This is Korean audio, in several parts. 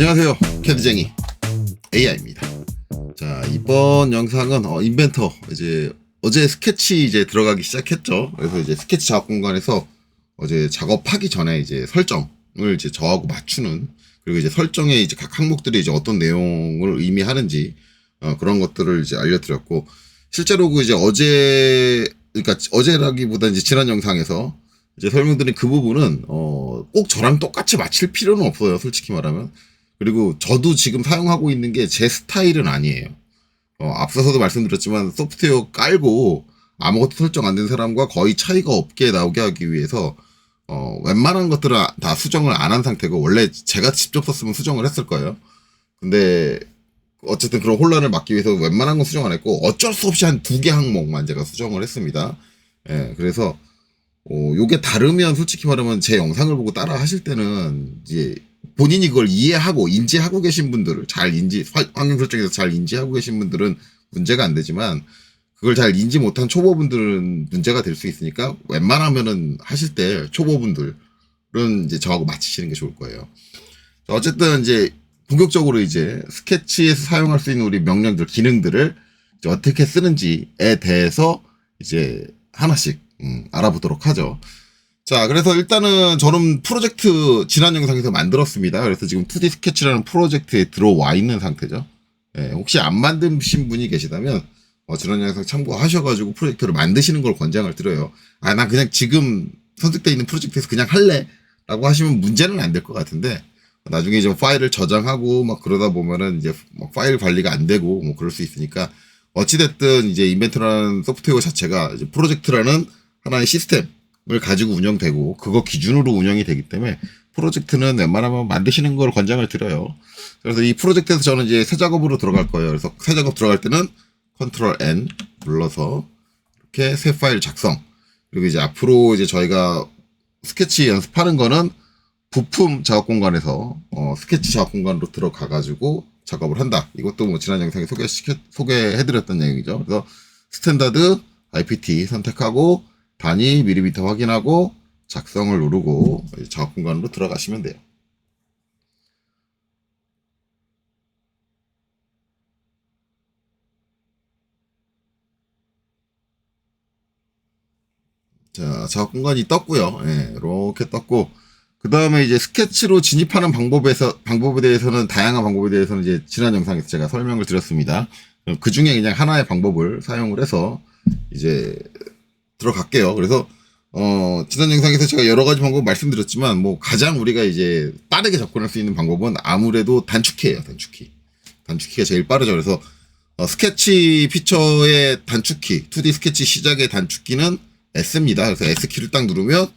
안녕하세요, 캐드쟁이 AI입니다. 자, 이번 영상은 인벤터 이제 어제 스케치 이제 들어가기 시작했죠. 그래서 이제 스케치 작업 공간에서 어제 작업하기 전에 이제 설정을 이제 저하고 맞추는, 그리고 이제 설정에 이제 각 항목들이 이제 어떤 내용을 의미하는지 그런 것들을 이제 알려드렸고, 실제로 그 이제 그러니까 어제라기보다 이제 지난 영상에서 이제 설명드린 그 부분은 꼭 저랑 똑같이 맞힐 필요는 없어요, 솔직히 말하면. 그리고 저도 지금 사용하고 있는 게 제 스타일은 아니에요. 앞서서도 말씀드렸지만 소프트웨어 깔고 아무것도 설정 안 된 사람과 거의 차이가 없게 나오게 하기 위해서 웬만한 것들은 다 수정을 안 한 상태고, 원래 제가 직접 썼으면 수정을 했을 거예요. 근데 어쨌든 그런 혼란을 막기 위해서 웬만한 건 수정 안 했고, 어쩔 수 없이 한 2개 항목만 제가 수정을 했습니다. 예, 그래서 요게 다르면 솔직히 말하면 제 영상을 보고 따라 하실 때는 이제 본인이 그걸 이해하고 인지하고 계신 분들을 환경 설정에서 잘 인지하고 계신 분들은 문제가 안 되지만, 그걸 잘 인지 못한 초보분들은 문제가 될 수 있으니까 웬만하면은 하실 때 초보분들은 이제 저하고 맞추시는 게 좋을 거예요. 어쨌든 이제 본격적으로 이제 스케치에서 사용할 수 있는 우리 명령들, 기능들을 이제 어떻게 쓰는지에 대해서 이제 하나씩 알아보도록 하죠. 자, 그래서 일단은 저는 프로젝트 지난 영상에서 만들었습니다. 그래서 지금 2D 스케치라는 프로젝트에 들어와 있는 상태죠. 예, 혹시 안 만드신 분이 계시다면 지난 영상 참고하셔가지고 프로젝트를 만드시는 걸 권장을 드려요. 난 그냥 지금 선택되어 있는 프로젝트에서 그냥 할래 라고 하시면 문제는 안 될 것 같은데, 나중에 이제 파일을 저장하고 막 그러다 보면은 이제 파일 관리가 안 되고 뭐 그럴 수 있으니까, 어찌됐든 이제 인벤터라는 소프트웨어 자체가 이제 프로젝트라는 하나의 시스템을 가지고 운영되고 그거 기준으로 운영이 되기 때문에 프로젝트는 웬만하면 만드시는 걸 권장을 드려요. 그래서 이 프로젝트에서 저는 이제 새 작업으로 들어갈 거예요. 그래서 새 작업 들어갈 때는 컨트롤 N 눌러서 이렇게 새 파일 작성. 그리고 이제 앞으로 이제 저희가 스케치 연습하는 거는 부품 작업 공간에서 스케치 작업 공간으로 들어가가지고 작업을 한다. 이것도 뭐 지난 영상에 소개해드렸던 내용이죠. 그래서 스탠다드 IPT 선택하고 단위 밀리미터 확인하고 작성을 누르고 작업 공간으로 들어가시면 돼요. 자, 작업 공간이 떴고요. 예, 이렇게 떴고, 그 다음에 이제 스케치로 진입하는 방법에 대해서는, 다양한 방법에 대해서는 이제 지난 영상에서 제가 설명을 드렸습니다. 그 중에 그냥 하나의 방법을 사용을 해서 이제 들어갈게요. 그래서 지난 영상에서 제가 여러 가지 방법 말씀드렸지만, 뭐 가장 우리가 이제 빠르게 접근할 수 있는 방법은 아무래도 단축키예요. 단축키가 제일 빠르죠. 그래서 스케치 피처의 단축키, 2D 스케치 시작의 단축키는 S입니다. 그래서 S키를 딱 누르면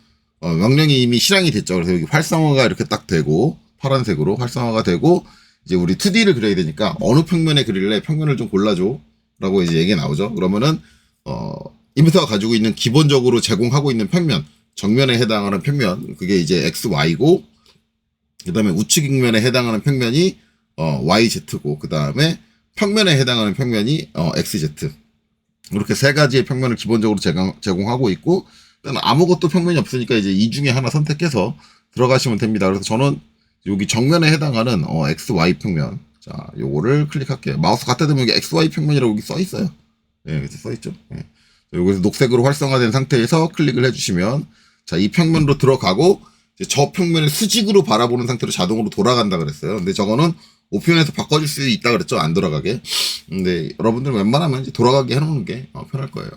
명령이 이미 실행이 됐죠. 그래서 여기 활성화가 이렇게 딱 되고, 파란색으로 활성화가 되고, 이제 우리 2D를 그려야 되니까 어느 평면에 그릴래? 평면을 좀 골라줘 라고 이제 얘기가 나오죠. 그러면은 인벤터가 가지고 있는 기본적으로 제공하고 있는 평면, 정면에 해당하는 평면, 그게 이제 XY고, 그 다음에 우측면에 해당하는 평면이 YZ고, 그 다음에 평면에 해당하는 평면이 XZ. 이렇게 세 가지의 평면을 기본적으로 제공하고 있고, 아무것도 평면이 없으니까 이제 이 중에 하나 선택해서 들어가시면 됩니다. 그래서 저는 여기 정면에 해당하는 XY 평면, 자, 요거를 클릭할게요. 마우스 갖다 대면 여기 XY 평면이라고 여기 써 있어요. 예, 이렇게 써 있죠. 예. 여기서 녹색으로 활성화된 상태에서 클릭을 해주시면, 자, 이 평면으로 들어가고, 이제 저 평면을 수직으로 바라보는 상태로 자동으로 돌아간다 그랬어요. 근데 저거는 옵션에서 바꿔줄 수 있다 그랬죠. 안 돌아가게. 근데 여러분들 웬만하면 이제 돌아가게 해놓는 게 편할 거예요.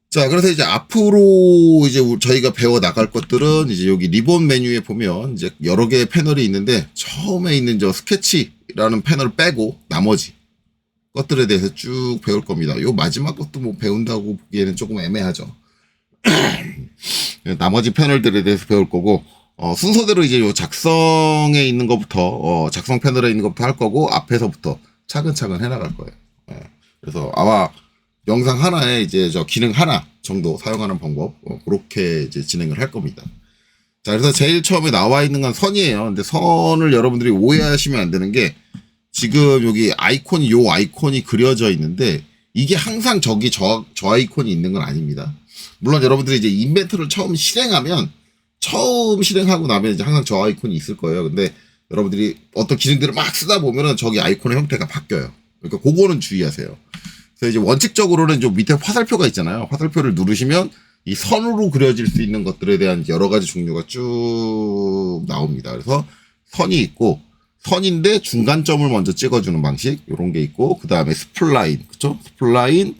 자, 그래서 이제 앞으로 이제 저희가 배워 나갈 것들은 이제 여기 리본 메뉴에 보면 이제 여러 개의 패널이 있는데, 처음에 있는 저 스케치라는 패널 빼고 나머지 것들에 대해서 쭉 배울 겁니다. 요 마지막 것도 뭐 배운다고 보기에는 조금 애매하죠. 나머지 패널들에 대해서 배울 거고, 순서대로 이제 요 작성에 있는 것부터, 작성 패널에 있는 것부터 할 거고, 앞에서부터 차근차근 해나갈 거예요. 예. 그래서 아마 영상 하나에 이제 저 기능 하나 정도 사용하는 방법, 그렇게 이제 진행을 할 겁니다. 자, 그래서 제일 처음에 나와 있는 건 선이에요. 근데 선을 여러분들이 오해하시면 안 되는 게, 지금 여기 요 아이콘이 그려져 있는데, 이게 항상 저 아이콘이 있는 건 아닙니다. 물론 여러분들이 이제 인벤터를 처음 실행하고 나면 이제 항상 저 아이콘이 있을 거예요. 근데 여러분들이 어떤 기능들을 막 쓰다 보면은 저기 아이콘의 형태가 바뀌어요. 그러니까 그거는 주의하세요. 그래서 이제 원칙적으로는 좀 밑에 화살표가 있잖아요. 화살표를 누르시면 이 선으로 그려질 수 있는 것들에 대한 여러 가지 종류가 쭉 나옵니다. 그래서 선이 있고, 선인데 중간점을 먼저 찍어주는 방식, 요런 게 있고, 그 다음에 스플라인, 그쵸? 스플라인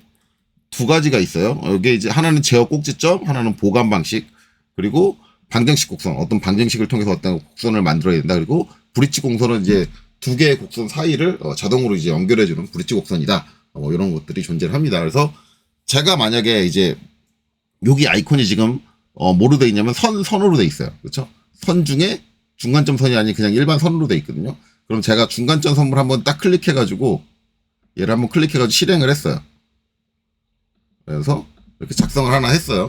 두 가지가 있어요. 여기 이제 하나는 제어 꼭지점, 하나는 보관 방식, 그리고 방정식 곡선, 어떤 방정식을 통해서 어떤 곡선을 만들어야 된다. 그리고 브릿지 곡선은 이제 두 개의 곡선 사이를 자동으로 이제 연결해주는 브릿지 곡선이다. 이런 것들이 존재를 합니다. 그래서 제가 만약에 이제 여기 아이콘이 지금 뭐로 돼 있냐면 선으로 돼 있어요. 그렇죠? 선 중에 중간점 선이 아닌 그냥 일반 선으로 돼 있거든요. 그럼 제가 중간점 선을 한번 딱 클릭해가지고 얘를 한번 클릭해가지고 실행을 했어요. 그래서 이렇게 작성을 하나 했어요.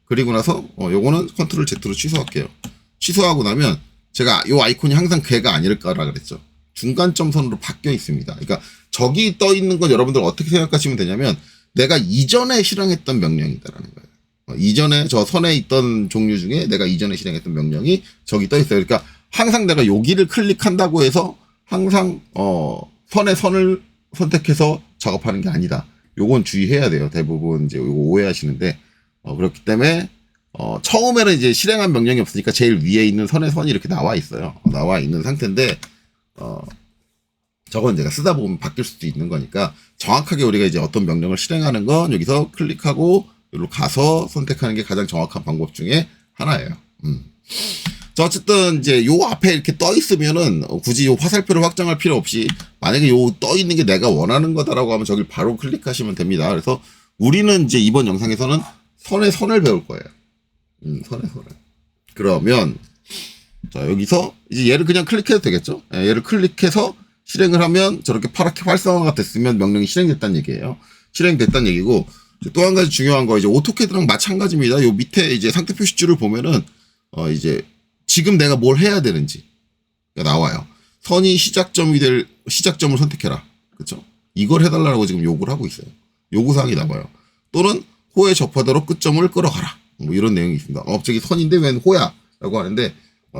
그리고 나서 요거는 컨트롤 Z로 취소할게요. 취소하고 나면 제가 요 아이콘이 항상 걔가 아닐까라 그랬죠. 중간점 선으로 바뀌어 있습니다. 그러니까 저기 떠 있는 건 여러분들 어떻게 생각하시면 되냐면 내가 이전에 실행했던 명령이다라는 거예요. 이전에 저 선에 있던 종류 중에 내가 이전에 실행했던 명령이 저기 떠 있어요. 그러니까 항상 내가 여기를 클릭한다고 해서 항상 선의 선을 선택해서 작업하는 게 아니다. 요건 주의해야 돼요. 대부분 이제 요거 오해하시는데 그렇기 때문에 처음에는 이제 실행한 명령이 없으니까 제일 위에 있는 선의 선이 이렇게 나와 있어요. 나와 있는 상태인데 저건 내가 쓰다 보면 바뀔 수도 있는 거니까 정확하게 우리가 이제 어떤 명령을 실행하는 건 여기서 클릭하고 여기로 가서 선택하는 게 가장 정확한 방법 중에 하나예요. 자, 어쨌든 이제 요 앞에 이렇게 떠 있으면은 굳이 요 화살표를 확장할 필요 없이 만약에 요 떠 있는 게 내가 원하는 거다라고 하면 저길 바로 클릭하시면 됩니다. 그래서 우리는 이제 이번 영상에서는 선의 선을 배울 거예요. 선의 선을. 그러면 자, 여기서 이제 얘를 그냥 클릭해도 되겠죠? 예, 얘를 클릭해서 실행을 하면 저렇게 파랗게 활성화가 됐으면 명령이 실행됐다는 얘기예요. 실행됐다는 얘기고, 또 한 가지 중요한 거, 이제 오토캐드랑 마찬가지입니다. 요 밑에 이제 상태 표시줄을 보면은, 이제 지금 내가 뭘 해야 되는지 나와요. 선이 시작점을 선택해라. 그쵸? 이걸 해달라고 지금 요구를 하고 있어요. 요구사항이 나와요. 또는 호에 접하도록 끝점을 끌어가라. 뭐 이런 내용이 있습니다. 저기 선인데 웬 호야? 라고 하는데,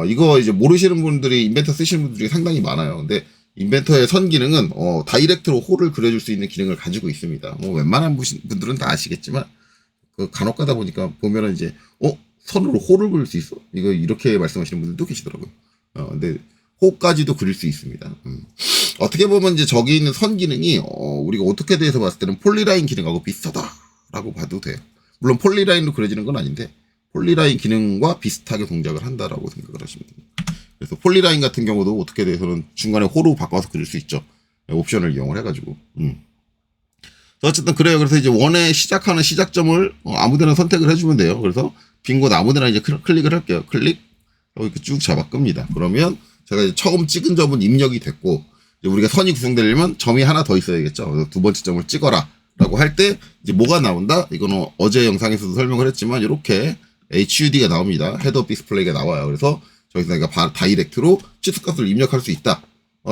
이거 이제 모르시는 분들이 인벤터 쓰시는 분들이 상당히 많아요. 근데 인벤터의 선 기능은 다이렉트로 호를 그려줄 수 있는 기능을 가지고 있습니다. 뭐 웬만한 분들은 다 아시겠지만 그 간혹 가다 보니까 보면은 이제 선으로 호를 그릴 수 있어? 이거 이렇게 말씀하시는 분들도 계시더라고요. 근데 호까지도 그릴 수 있습니다. 어떻게 보면 이제 저기 있는 선 기능이 우리가 오토캐드에서 봤을 때는 폴리라인 기능하고 비슷하다라고 봐도 돼요. 물론 폴리라인으로 그려지는 건 아닌데 폴리라인 기능과 비슷하게 동작을 한다라고 생각을 하시면 됩니다. 그래서 폴리라인 같은 경우도 어떻게 돼서는 중간에 호로 바꿔서 그릴 수 있죠. 옵션을 이용을 해가지고. 어쨌든 그래요. 그래서 이제 원에 시작하는 시작점을 아무데나 선택을 해주면 돼요. 그래서 빈 곳 아무데나 이제 클릭을 할게요. 클릭. 이렇게 쭉 잡아 끕니다. 그러면 제가 이제 처음 찍은 점은 입력이 됐고, 이제 우리가 선이 구성되려면 점이 하나 더 있어야겠죠. 그래서 두 번째 점을 찍어라. 라고 할 때 이제 뭐가 나온다? 이거는 어제 영상에서도 설명을 했지만 이렇게 HUD가 나옵니다. 헤드업 디스플레이가 나와요. 그래서 저기서 내가 다이렉트로 치수값을 입력할 수 있다.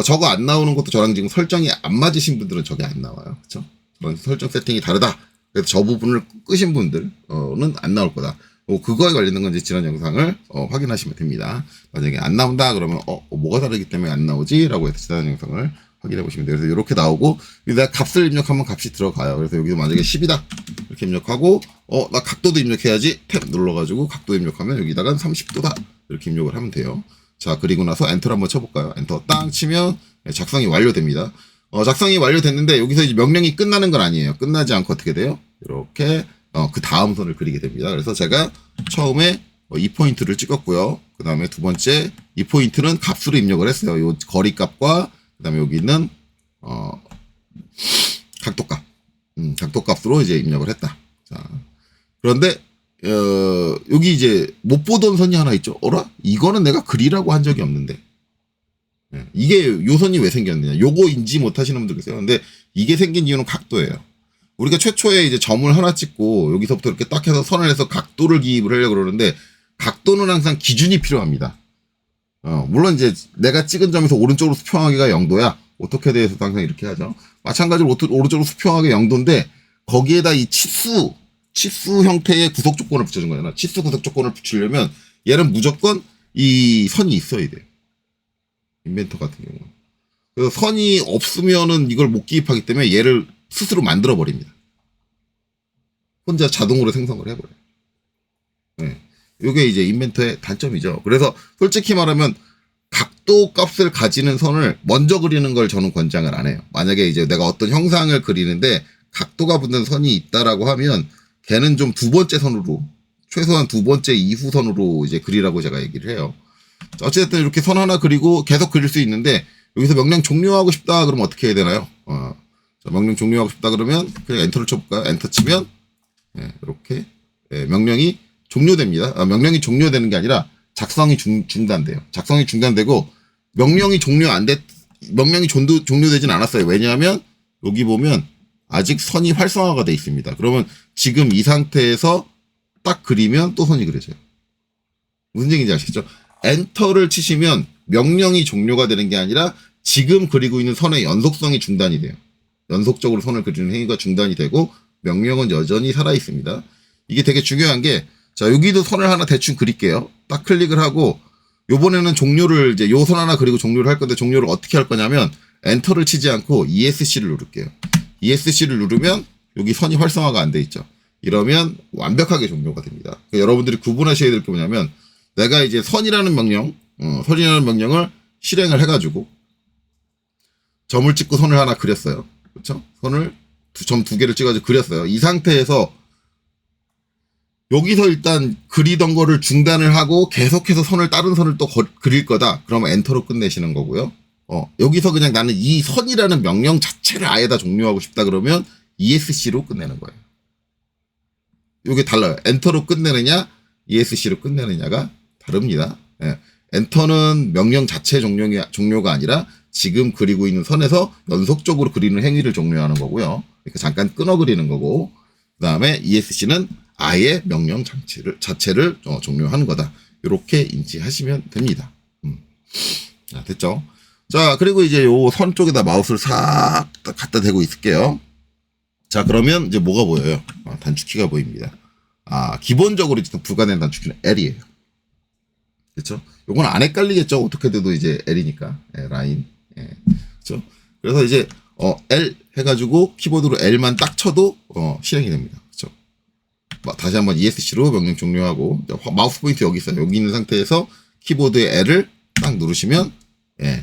저거 안 나오는 것도 저랑 지금 설정이 안 맞으신 분들은 저게 안 나와요. 그쵸? 저랑 설정 세팅이 다르다. 그래서 저 부분을 끄신 분들은 안 나올 거다. 그거에 관련된 건 이제 지난 영상을 확인하시면 됩니다. 만약에 안 나온다 그러면 뭐가 다르기 때문에 안 나오지? 라고 해서 지난 영상을 확인해 보시면 돼요. 그래서 이렇게 나오고 내가 값을 입력하면 값이 들어가요. 그래서 여기서 만약에 10이다 이렇게 입력하고 나 각도도 입력해야지 탭 눌러가지고 각도 입력하면 여기다가 30도다 이렇게 입력을 하면 돼요. 자, 그리고 나서 엔터를 한번 쳐볼까요? 엔터 땅 치면 작성이 완료됩니다. 작성이 완료됐는데 여기서 이제 명령이 끝나는 건 아니에요. 끝나지 않고 어떻게 돼요? 이렇게 그 다음 선을 그리게 됩니다. 그래서 제가 처음에 2포인트를 찍었고요. 그 다음에 두 번째 2포인트는 값으로 입력을 했어요. 요 거리 값과 그 다음에 여기 있는 각도값 각도값으로 이제 입력을 했다. 자, 그런데 여기 이제 못 보던 선이 하나 있죠. 어라? 이거는 내가 그리라고 한 적이 없는데 이게 요 선이 왜 생겼느냐, 요거 인지 못하시는 분들 계세요. 근데 이게 생긴 이유는 각도예요. 우리가 최초에 이제 점을 하나 찍고 여기서부터 이렇게 딱 해서 선을 해서 각도를 기입을 하려고 그러는데 각도는 항상 기준이 필요합니다. 물론 이제 내가 찍은 점에서 오른쪽으로 수평하기가 0도야. 오토캐드에서도 항상 이렇게 하죠. 마찬가지로 오른쪽으로 수평하기 0도인데 거기에다 이 치수 형태의 구속 조건을 붙여준 거잖아. 치수 구속 조건을 붙이려면 얘는 무조건 이 선이 있어야 돼. 인벤터 같은 경우는. 그래서 선이 없으면은 이걸 못 기입하기 때문에 얘를 스스로 만들어 버립니다. 혼자 자동으로 생성을 해버려요. 네. 이게 이제 인벤터의 단점이죠. 그래서 솔직히 말하면 각도 값을 가지는 선을 먼저 그리는 걸 저는 권장을 안 해요. 만약에 이제 내가 어떤 형상을 그리는데 각도가 붙는 선이 있다라고 하면 걔는 좀 두 번째 선으로, 최소한 두 번째 이후 선으로 이제 그리라고 제가 얘기를 해요. 자, 어쨌든 이렇게 선 하나 그리고 계속 그릴 수 있는데 여기서 명령 종료하고 싶다 그러면 어떻게 해야 되나요? 자, 명령 종료하고 싶다 그러면 그냥 엔터를 쳐볼까요? 엔터 치면 이렇게 명령이 종료됩니다. 명령이 종료되는 게 아니라 작성이 중단돼요. 작성이 중단되고 명령이 종료되진 않았어요. 왜냐하면 여기 보면 아직 선이 활성화가 돼 있습니다. 그러면 지금 이 상태에서 딱 그리면 또 선이 그려져요. 무슨 얘기인지 아시겠죠? 엔터를 치시면 명령이 종료가 되는 게 아니라 지금 그리고 있는 선의 연속성이 중단이 돼요. 연속적으로 선을 그리는 행위가 중단이 되고 명령은 여전히 살아 있습니다. 이게 되게 중요한 게, 자, 여기도 선을 하나 대충 그릴게요. 딱 클릭을 하고 요번에는 종료를 이제 요 선 하나 그리고 종료를 할 건데 종료를 어떻게 할 거냐면 엔터를 치지 않고 ESC를 누를게요. ESC를 누르면 여기 선이 활성화가 안 돼 있죠. 이러면 완벽하게 종료가 됩니다. 그러니까 여러분들이 구분하셔야 될 게 뭐냐면 내가 이제 선이라는 명령을 실행을 해가지고 점을 찍고 선을 하나 그렸어요. 그렇죠? 선을 점 두 개를 찍어서 그렸어요. 이 상태에서 여기서 일단 그리던 거를 중단을 하고 계속해서 다른 선을 또 그릴 거다. 그러면 엔터로 끝내시는 거고요. 여기서 그냥 나는 이 선이라는 명령 자체를 아예 다 종료하고 싶다 그러면 ESC로 끝내는 거예요. 이게 달라요. 엔터로 끝내느냐, ESC로 끝내느냐가 다릅니다. 엔터는 명령 자체 종료가 아니라 지금 그리고 있는 선에서 연속적으로 그리는 행위를 종료하는 거고요. 그러니까 잠깐 끊어 그리는 거고, 그 다음에 ESC는 아예 명령 자체를 종료하는 거다. 이렇게 인지하시면 됩니다. 자, 됐죠? 자, 그리고 이제 요 선 쪽에다 마우스를 싹 갖다 대고 있을게요. 자, 그러면 이제 뭐가 보여요? 단축키가 보입니다. 기본적으로 부과된 단축키는 L이에요. 그렇죠? 요건 안 헷갈리겠죠? 어떻게 돼도 이제 L이니까. 라인. 그렇죠? 그래서 이제 L 해가지고 키보드로 L만 딱 쳐도 실행이 됩니다. 그렇죠? 다시 한번 ESC로 명령 종료하고 마우스 포인트 여기 있어요. 여기 있는 상태에서 키보드의 L을 딱 누르시면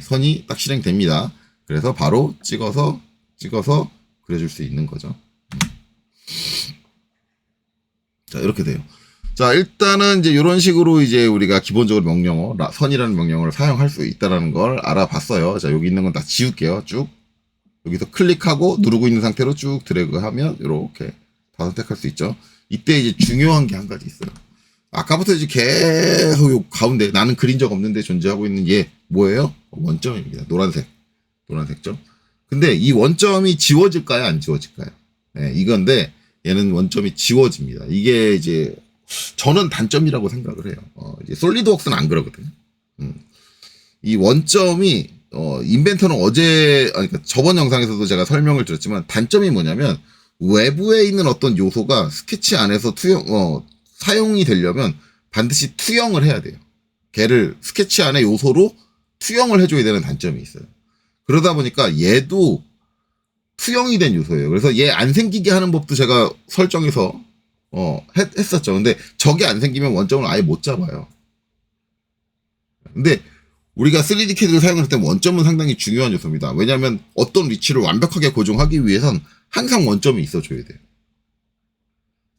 선이 딱 실행됩니다. 그래서 바로 찍어서 그려줄 수 있는 거죠. 자, 이렇게 돼요. 자, 일단은 이제 이런 식으로 이제 우리가 기본적으로 선이라는 명령어를 사용할 수 있다는 걸 알아봤어요. 자, 여기 있는 건 다 지울게요. 쭉. 여기서 클릭하고 누르고 있는 상태로 쭉 드래그하면 이렇게 다 선택할 수 있죠. 이때 이제 중요한 게 한 가지 있어요. 아까부터 이제 계속 요 가운데 나는 그린 적 없는데 존재하고 있는 얘 뭐예요? 원점입니다. 노란색 점. 근데 이 원점이 지워질까요? 안 지워질까요? 이건데 얘는 원점이 지워집니다. 이게 이제 저는 단점이라고 생각을 해요. 이제 솔리드웍스는 안 그러거든요. 이 원점이 인벤터는 그러니까 저번 영상에서도 제가 설명을 드렸지만 단점이 뭐냐면 외부에 있는 어떤 요소가 스케치 안에서 사용이 되려면 반드시 투영을 해야 돼요. 걔를 스케치 안의 요소로 투영을 해줘야 되는 단점이 있어요. 그러다 보니까 얘도 투영이 된 요소예요. 그래서 얘 안 생기게 하는 법도 제가 설정해서 했었죠. 근데 저게 안 생기면 원점을 아예 못 잡아요. 근데 우리가 3D CAD를 사용할 때 원점은 상당히 중요한 요소입니다. 왜냐하면 어떤 위치를 완벽하게 고정하기 위해선 항상 원점이 있어줘야 돼요.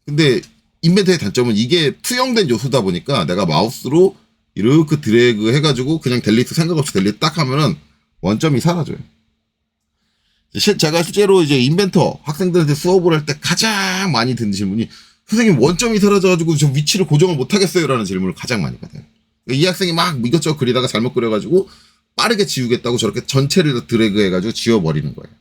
근데 인벤터의 단점은 이게 투영된 요소다 보니까 내가 마우스로 이렇게 드래그 해가지고 그냥 델리트 생각 없이 델리트 딱 하면은 원점이 사라져요. 제가 실제로 이제 인벤터 학생들한테 수업을 할 때 가장 많이 듣는 질문이 선생님 원점이 사라져가지고 저 위치를 고정을 못하겠어요 라는 질문을 가장 많이 받아요. 이 학생이 막 이것저것 그리다가 잘못 그려가지고 빠르게 지우겠다고 저렇게 전체를 드래그 해가지고 지워버리는 거예요.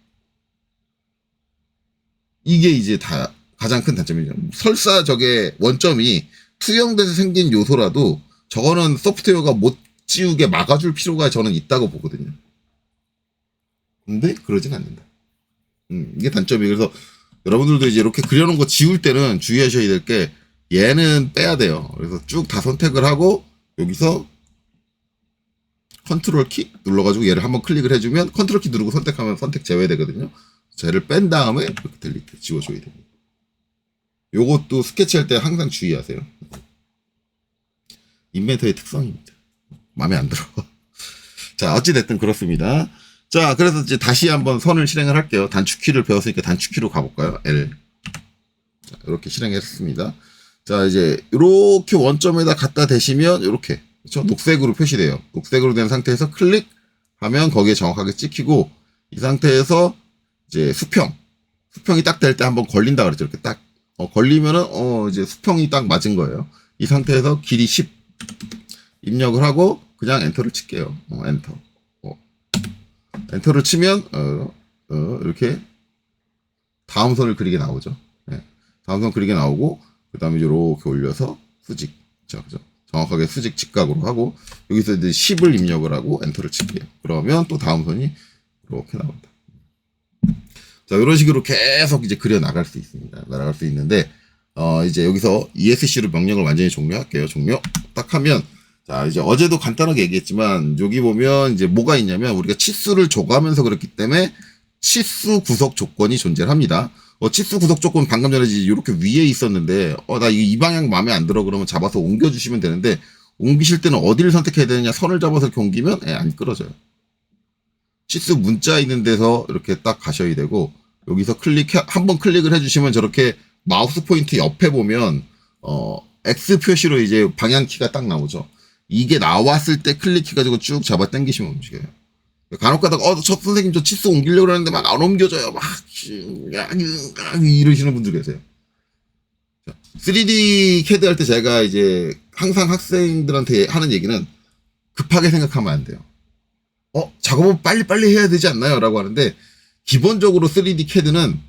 이게 이제 다 가장 큰 단점이죠. 설사 저게 원점이 투영돼서 생긴 요소라도 저거는 소프트웨어가 못 지우게 막아줄 필요가 저는 있다고 보거든요. 근데 그러진 않는다. 이게 단점이에요. 그래서 여러분들도 이제 이렇게 그려놓은 거 지울 때는 주의하셔야 될 게 얘는 빼야 돼요. 그래서 쭉 다 선택을 하고 여기서 컨트롤 키 눌러가지고 얘를 한번 클릭을 해주면 컨트롤 키 누르고 선택하면 선택 제외되거든요. 쟤를 뺀 다음에 이렇게 딜리트 지워줘야 됩니다. 요것도 스케치할 때 항상 주의하세요. 인벤터의 특성입니다. 마음에 안 들어. 자, 어찌됐든 그렇습니다. 자, 그래서 이제 다시 한번 선을 실행을 할게요. 단축키를 배웠으니까 단축키로 가볼까요? L. 자, 이렇게 실행했습니다. 자, 이제 이렇게 원점에다 갖다 대시면 이렇게 그렇죠? 녹색으로 표시돼요. 녹색으로 된 상태에서 클릭하면 거기에 정확하게 찍히고 이 상태에서 이제 수평이 딱 될 때 한번 걸린다 그랬죠. 이렇게 딱 걸리면은 이제 수평이 딱 맞은 거예요. 이 상태에서 길이 10 입력을 하고 그냥 엔터를 칠게요. 엔터. 엔터를 치면 이렇게 다음 선을 그리게 나오죠. 네. 다음 선 그리게 나오고 그다음에 이렇게 올려서 수직. 자, 그죠? 정확하게 수직 직각으로 하고 여기서 이제 10을 입력을 하고 엔터를 칠게요. 그러면 또 다음 선이 이렇게 나온다. 자, 이런 식으로 계속 이제 그려 나갈 수 있습니다. 나갈 수 있는데 이제 여기서 ESC로 명령을 완전히 종료할게요. 종료 딱 하면 자, 이제 어제도 간단하게 얘기했지만 여기 보면 이제 뭐가 있냐면 우리가 치수를 줘가면서 그렇기 때문에 치수 구석 조건이 존재합니다. 치수 구석 조건 방금 전에 이렇게 위에 있었는데 나 이 방향 마음에 안 들어 그러면 잡아서 옮겨주시면 되는데 옮기실 때는 어디를 선택해야 되느냐 선을 잡아서 이렇게 옮기면 안 끌어져요. 치수 문자 있는 데서 이렇게 딱 가셔야 되고 여기서 한번 클릭을 해주시면 저렇게 마우스 포인트 옆에 보면 X 표시로 이제 방향키가 딱 나오죠. 이게 나왔을 때 클릭해가지고 쭉 잡아 당기시면 움직여요. 간혹 가다가 저 선생님 저 치수 옮기려고 하는데 막 안 옮겨져요. 막 이러시는 분들 계세요. 3D CAD 할 때 제가 이제 항상 학생들한테 하는 얘기는 급하게 생각하면 안 돼요. 작업은 빨리빨리 해야 되지 않나요? 라고 하는데 기본적으로 3D CAD는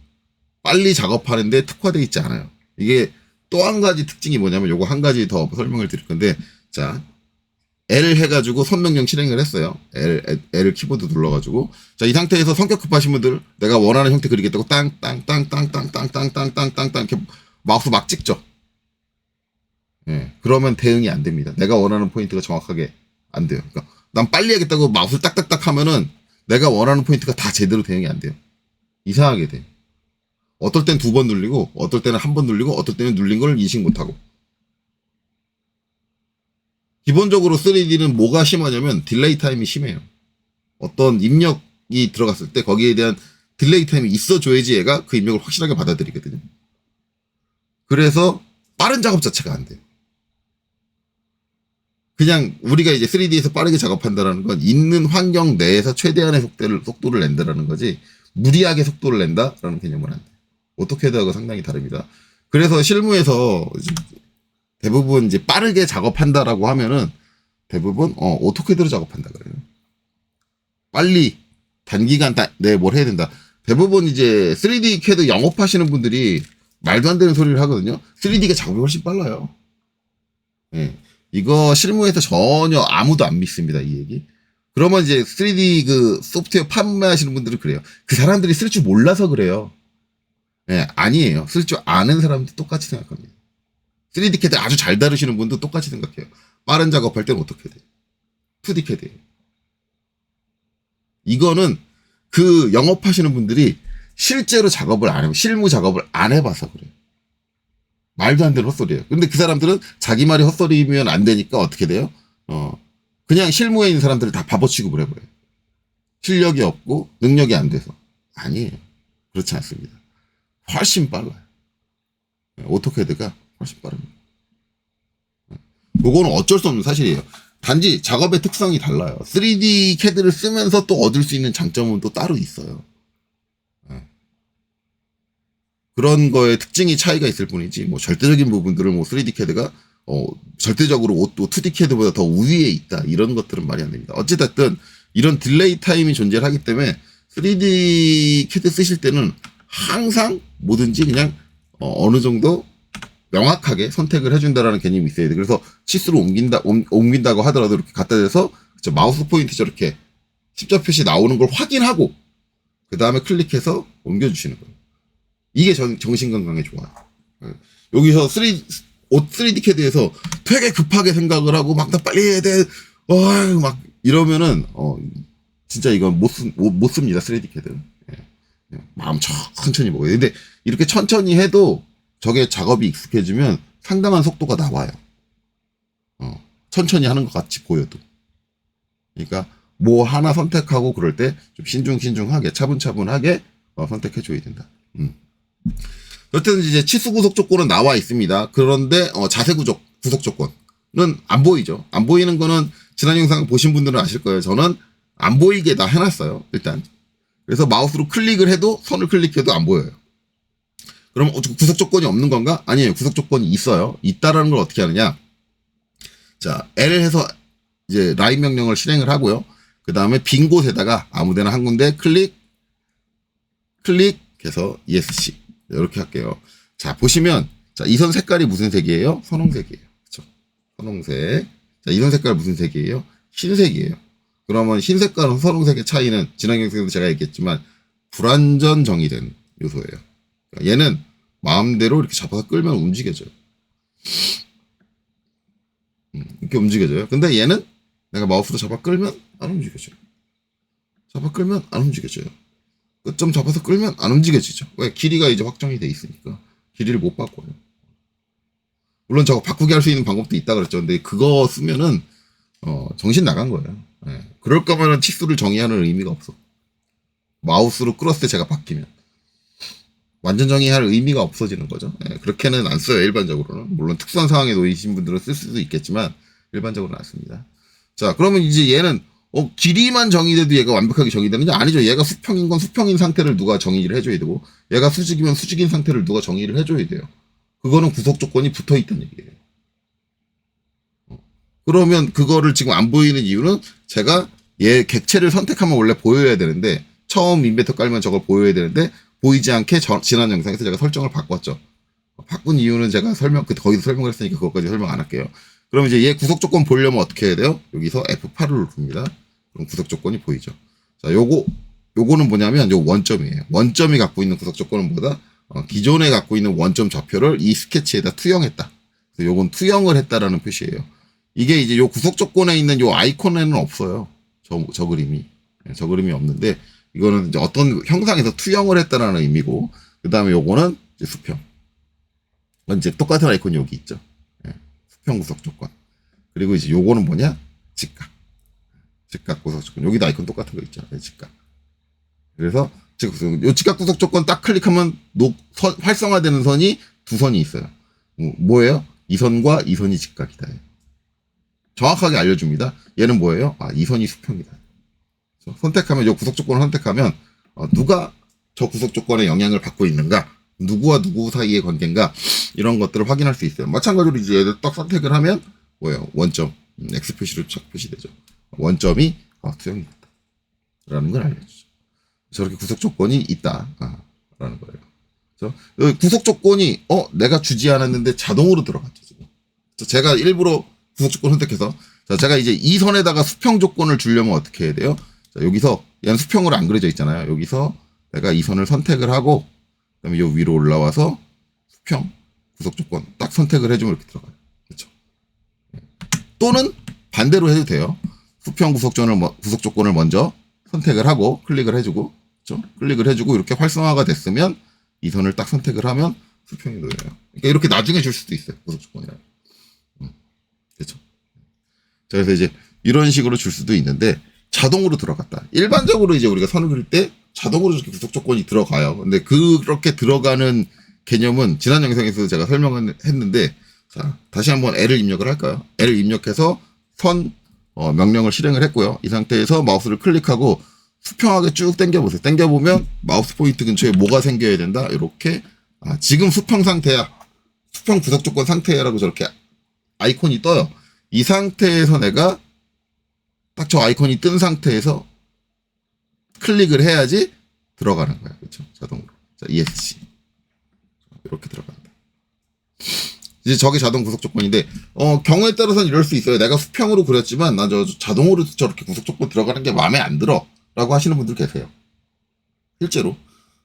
빨리 작업하는데 특화되어 있지 않아요. 이게 또 한 가지 특징이 뭐냐면 요거 한 가지 더 설명을 드릴 건데 자 L 해가지고 선명령 실행을 했어요. L 키보드 눌러가지고 자 이 상태에서 성격 급하신 분들 내가 원하는 형태 그리겠다고 땅땅땅땅땅땅땅땅땅땅 이렇게 마우스 막 찍죠. 예, 그러면 대응이 안 됩니다. 내가 원하는 포인트가 정확하게 안 돼요. 그러니까 난 빨리 하겠다고 마우스를 딱딱딱 하면은 내가 원하는 포인트가 다 제대로 대응이 안 돼요. 이상하게 돼. 어떨 땐 2번 눌리고 어떨 때는 1번 눌리고 어떨 때는 눌린 걸 인식 못하고. 기본적으로 3D는 뭐가 심하냐면 딜레이 타임이 심해요. 어떤 입력이 들어갔을 때 거기에 대한 딜레이 타임이 있어줘야지 얘가 그 입력을 확실하게 받아들이거든요. 그래서 빠른 작업 자체가 안 돼요. 그냥 우리가 이제 3D에서 빠르게 작업한다는 건 있는 환경 내에서 최대한의 속도를 낸다라는 거지 무리하게 속도를 낸다라는 개념은 안 돼요. 오토캐드하고 상당히 다릅니다. 그래서 실무에서 대부분 이제 빠르게 작업한다라고 하면은 대부분 오토캐드로 작업한다 그래요. 빨리 단기간 내에 뭘 해야 된다. 대부분 이제 3D 캐드 영업하시는 분들이 말도 안 되는 소리를 하거든요. 3D가 작업이 훨씬 빨라요. 예. 이거 실무에서 전혀 아무도 안 믿습니다. 이 얘기. 그러면 이제 3D 그 소프트웨어 판매하시는 분들은 그래요. 그 사람들이 쓸 줄 몰라서 그래요. 예, 아니에요. 쓸 줄 아는 사람도 똑같이 생각합니다. 3D 캐드 아주 잘 다루시는 분도 똑같이 생각해요. 빠른 작업할 때는 어떻게 돼요? 2D 캐드예요. 이거는 그 영업하시는 분들이 실제로 작업을 안 해요. 실무 작업을 안 해봐서 그래요. 말도 안 되는 헛소리예요. 근데 그 사람들은 자기 말이 헛소리면 안 되니까 어떻게 돼요? 그냥 실무에 있는 사람들을 다 바보 취급을 해버려요. 실력이 없고 능력이 안 돼서. 아니에요. 그렇지 않습니다. 훨씬 빨라요. 오토캐드가 훨씬 빠릅니다. 그거는 어쩔 수 없는 사실이에요. 단지 작업의 특성이 달라요. 3D 캐드를 쓰면서 또 얻을 수 있는 장점은 또 따로 있어요. 그런 거에 특징이 차이가 있을 뿐이지, 뭐, 절대적인 부분들을 뭐, 3D 캐드가, 절대적으로 또 2D 캐드보다 더 우위에 있다. 이런 것들은 말이 안 됩니다. 어찌됐든, 이런 딜레이 타임이 존재를 하기 때문에, 3D 캐드 쓰실 때는 항상 뭐든지 그냥, 어느 정도 명확하게 선택을 해준다라는 개념이 있어야 돼. 그래서 치수를 옮긴다고 하더라도 이렇게 갖다 대서, 마우스 포인트 저렇게 십자 표시 나오는 걸 확인하고, 그 다음에 클릭해서 옮겨주시는 거예요. 이게 정신건강에 좋아요. 여기서 3D 캐드에서 되게 급하게 생각을 하고 막 나 빨리 해야 돼. 막 이러면은 진짜 이건 못 씁니다. 3D CAD. 예. 마음 천천히 먹어요. 근데 이렇게 천천히 해도 저게 작업이 익숙해지면 상당한 속도가 나와요. 천천히 하는 것 같이 보여도. 그러니까 뭐 하나 선택하고 그럴 때 좀 신중하게 차분차분하게 선택해줘야 된다. 여튼 이제 치수 구속 조건은 나와 있습니다. 그런데 자세 구속 조건은 안 보이죠. 안 보이는 거는 지난 영상 보신 분들은 아실 거예요. 저는 안 보이게 다 해놨어요. 일단. 그래서 마우스로 클릭을 해도 선을 클릭해도 안 보여요. 그럼 구속 조건이 없는 건가? 아니에요. 구속 조건이 있어요. 있다라는 걸 어떻게 하느냐? 자, L 해서 이제 라인 명령을 실행을 하고요. 그 다음에 빈 곳에다가 아무데나 한 군데 클릭해서 ESC 이렇게 할게요. 자, 보시면 자, 이 선 색깔이 무슨 색이에요? 선홍색이에요. 그렇죠? 선홍색. 자, 이 선 색깔 무슨 색이에요? 흰색이에요. 그러면 흰색과 선홍색의 차이는 지난 영상에도 제가 얘기했지만 불완전 정의된 요소예요. 그러니까 얘는 마음대로 이렇게 잡아서 끌면 움직여져요. 이렇게 움직여져요. 근데 얘는 내가 마우스로 잡아 끌면 안 움직여져요. 잡아 끌면 안 움직여져요. 끝점 잡아서 끌면 안 움직여지죠. 왜? 길이가 이제 확정이 돼 있으니까 길이를 못 바꿔요. 물론 저거 바꾸게 할 수 있는 방법도 있다 그랬죠. 근데 그거 쓰면은 정신 나간 거예요. 예. 그럴 거면은 치수를 정의하는 의미가 없어. 마우스로 끌었을 때 제가 바뀌면 완전 정의할 의미가 없어지는 거죠. 예. 그렇게는 안 써요. 일반적으로는. 물론 특수한 상황에 놓이신 분들은 쓸 수도 있겠지만 일반적으로는 안 씁니다. 자, 그러면 이제 얘는 길이만 정의돼도 얘가 완벽하게 정의되는지 아니죠. 얘가 수평인 건 수평인 상태를 누가 정의를 해줘야 되고 얘가 수직이면 수직인 상태를 누가 정의를 해줘야 돼요. 그거는 구속 조건이 붙어 있다는 얘기예요. 그러면 그거를 지금 안 보이는 이유는 제가 얘 객체를 선택하면 원래 보여야 되는데 처음 인벤터 깔면 저걸 보여야 되는데 보이지 않게 지난 영상에서 제가 설정을 바꿨죠. 바꾼 이유는 제가 거기서 설명을 했으니까 그것까지 설명 안 할게요. 그럼 이제 얘 구속 조건 보려면 어떻게 해야 돼요? 여기서 F8을 누릅니다. 그럼 구속 조건이 보이죠. 자, 요거는 뭐냐면 요 원점이에요. 원점이 갖고 있는 구속 조건은 뭐다? 기존에 갖고 있는 원점 좌표를 이 스케치에다 투영했다. 그래서 요건 투영을 했다라는 표시예요. 이게 이제 요 구속 조건에 있는 요 아이콘에는 없어요. 저 그림이. 저 그림이 없는데 이거는 이제 어떤 형상에서 투영을 했다라는 의미고 그 다음에 요거는 이제 수평. 이제 똑같은 아이콘이 여기 있죠. 수평 구속 조건. 그리고 이제 요거는 뭐냐? 직각. 직각 구속 조건. 여기도 아이콘 똑같은 거 있죠. 직각. 그래서 요 직각 구속 조건 딱 클릭하면 활성화되는 선이 두 선이 있어요. 뭐예요? 이 선과 이 선이 직각이다. 정확하게 알려줍니다. 얘는 뭐예요? 이 선이 수평이다. 선택하면 요 구속 조건을 선택하면 누가 저 구속 조건에 영향을 받고 있는가? 누구와 누구 사이의 관계인가? 이런 것들을 확인할 수 있어요. 마찬가지로 이제 얘를 딱 선택을 하면 뭐예요? 원점. X 표시로 쫙 표시되죠. 원점이 투영이 됐다. 라는 걸 알려주죠. 저렇게 구속 조건이 있다. 라는 거예요. 그래서 구속 조건이 내가 주지 않았는데 자동으로 들어갔죠. 지금. 제가 일부러 구속 조건 선택해서 자, 제가 이제 이 선에다가 수평 조건을 주려면 어떻게 해야 돼요? 자, 여기서 얘는 수평으로 안 그려져 있잖아요. 여기서 내가 이 선을 선택을 하고 그다음에 요 위로 올라와서 수평 구속 조건 딱 선택을 해주면 이렇게 들어가요. 그렇죠? 또는 반대로 해도 돼요. 수평 구속 조건을 먼저 선택을 하고 클릭을 해주고, 그렇죠? 클릭을 해주고 이렇게 활성화가 됐으면 이 선을 딱 선택을 하면 수평이 놓여요. 그러니까 이렇게 나중에 줄 수도 있어요. 구속 조건이라. 그렇죠? 그래서 이제 이런 식으로 줄 수도 있는데 자동으로 들어갔다. 일반적으로 이제 우리가 선을 그릴 때 자동으로 이렇게 구속 조건이 들어가요. 근데 그렇게 들어가는 개념은 지난 영상에서 제가 설명을 했는데, 자, 다시 한번 L을 입력을 할까요? L을 입력해서 선 명령을 실행을 했고요. 이 상태에서 마우스를 클릭하고 수평하게 쭉 당겨보세요. 당겨보면 마우스 포인트 근처에 뭐가 생겨야 된다. 이렇게 지금 수평 상태야. 수평 구속 조건 상태야라고 저렇게 아이콘이 떠요. 이 상태에서 내가 딱 저 아이콘이 뜬 상태에서 클릭을 해야지 들어가는 거야. 그렇죠? 자동으로. 자, ESC. 이렇게 들어간다. 이제 저게 자동 구속 조건인데 경우에 따라서는 이럴 수 있어요. 내가 수평으로 그렸지만 나 자동으로 저렇게 구속 조건 들어가는 게 마음에 안 들어 라고 하시는 분들 계세요. 실제로.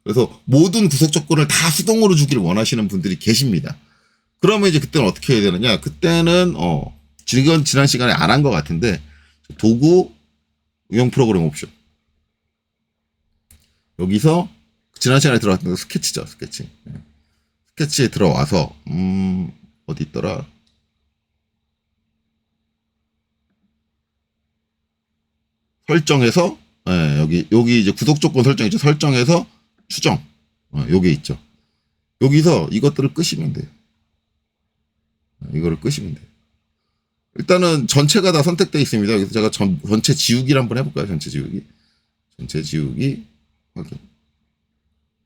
그래서 모든 구속 조건을 다 수동으로 주기를 원하시는 분들이 계십니다. 그러면 이제 그때는 어떻게 해야 되느냐? 그때는 지난 시간에 안 한 것 같은데 도구 응용 프로그램 옵션. 여기서 지난 시간에 들어갔던 거 스케치죠. 스케치. 스케치에 들어와서 어디 있더라? 설정에서 여기 이제 구독 조건 설정이죠. 설정에서 추정. 여기 있죠. 여기서 이것들을 끄시면 돼요. 이거를 끄시면 돼요. 일단은 전체가 다 선택되어 있습니다. 여기서 제가 전체 지우기를 한번 해볼까요? 전체 지우기. 전체 지우기 확인.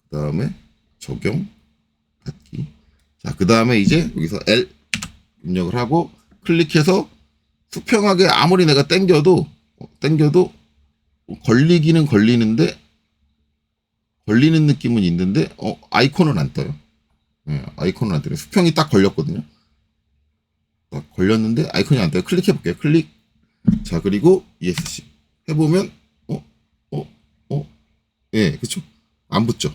그 다음에 적용 닫기. 자, 그 다음에 이제 여기서 L 입력을 하고 클릭해서 수평하게 아무리 내가 땡겨도 걸리기는 걸리는데 걸리는 느낌은 있는데 아이콘은 안 떠요. 아이콘은 안 떠요. 수평이 딱 걸렸거든요. 딱 걸렸는데 아이콘이 안 떠요. 클릭해 볼게요. 클릭. 자, 그리고 ESC 해보면 예, 그쵸. 안 붙죠.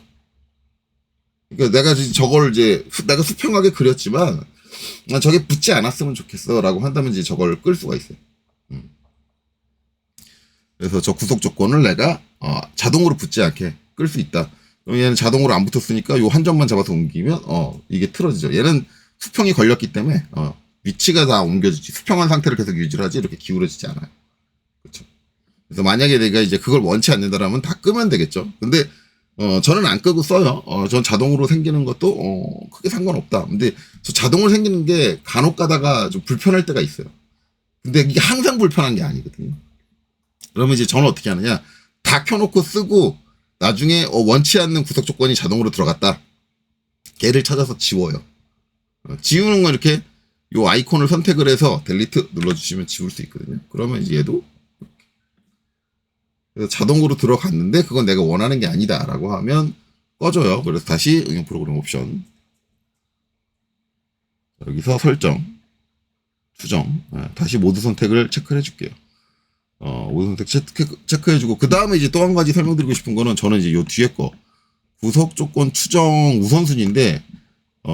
그러니까 내가 저걸 이제 내가 수평하게 그렸지만 저게 붙지 않았으면 좋겠어라고 한다면 이제 저걸 끌 수가 있어요. 그래서 저 구속 조건을 내가 자동으로 붙지 않게 끌 수 있다. 그럼 얘는 자동으로 안 붙었으니까 요 한 점만 잡아서 옮기면 이게 틀어지죠. 얘는 수평이 걸렸기 때문에 위치가 다 옮겨지지. 수평한 상태를 계속 유지를 하지 이렇게 기울어지지 않아요. 그렇죠. 그래서 만약에 내가 이제 그걸 원치 않는다라면 다 끄면 되겠죠. 근데 저는 안 끄고 써요. 전 자동으로 생기는 것도 크게 상관없다. 근데 저 자동으로 생기는 게 간혹 가다가 좀 불편할 때가 있어요. 근데 이게 항상 불편한 게 아니거든요. 그러면 이제 저는 어떻게 하느냐. 다 켜놓고 쓰고 나중에 원치 않는 구속 조건이 자동으로 들어갔다. 걔를 찾아서 지워요. 지우는 건 이렇게 요 아이콘을 선택을 해서 델리트 눌러주시면 지울 수 있거든요. 그러면 이제 얘도 그래서 자동으로 들어갔는데 그건 내가 원하는 게 아니다라고 하면 꺼져요. 그래서 다시 응용 프로그램 옵션 여기서 설정 수정 다시 모드 선택을 체크를 해줄게요. 모드 선택 체크해주고 그 다음에 이제 또 한 가지 설명드리고 싶은 거는 저는 이제 요 뒤에 거 구속 조건 추정 우선순위인데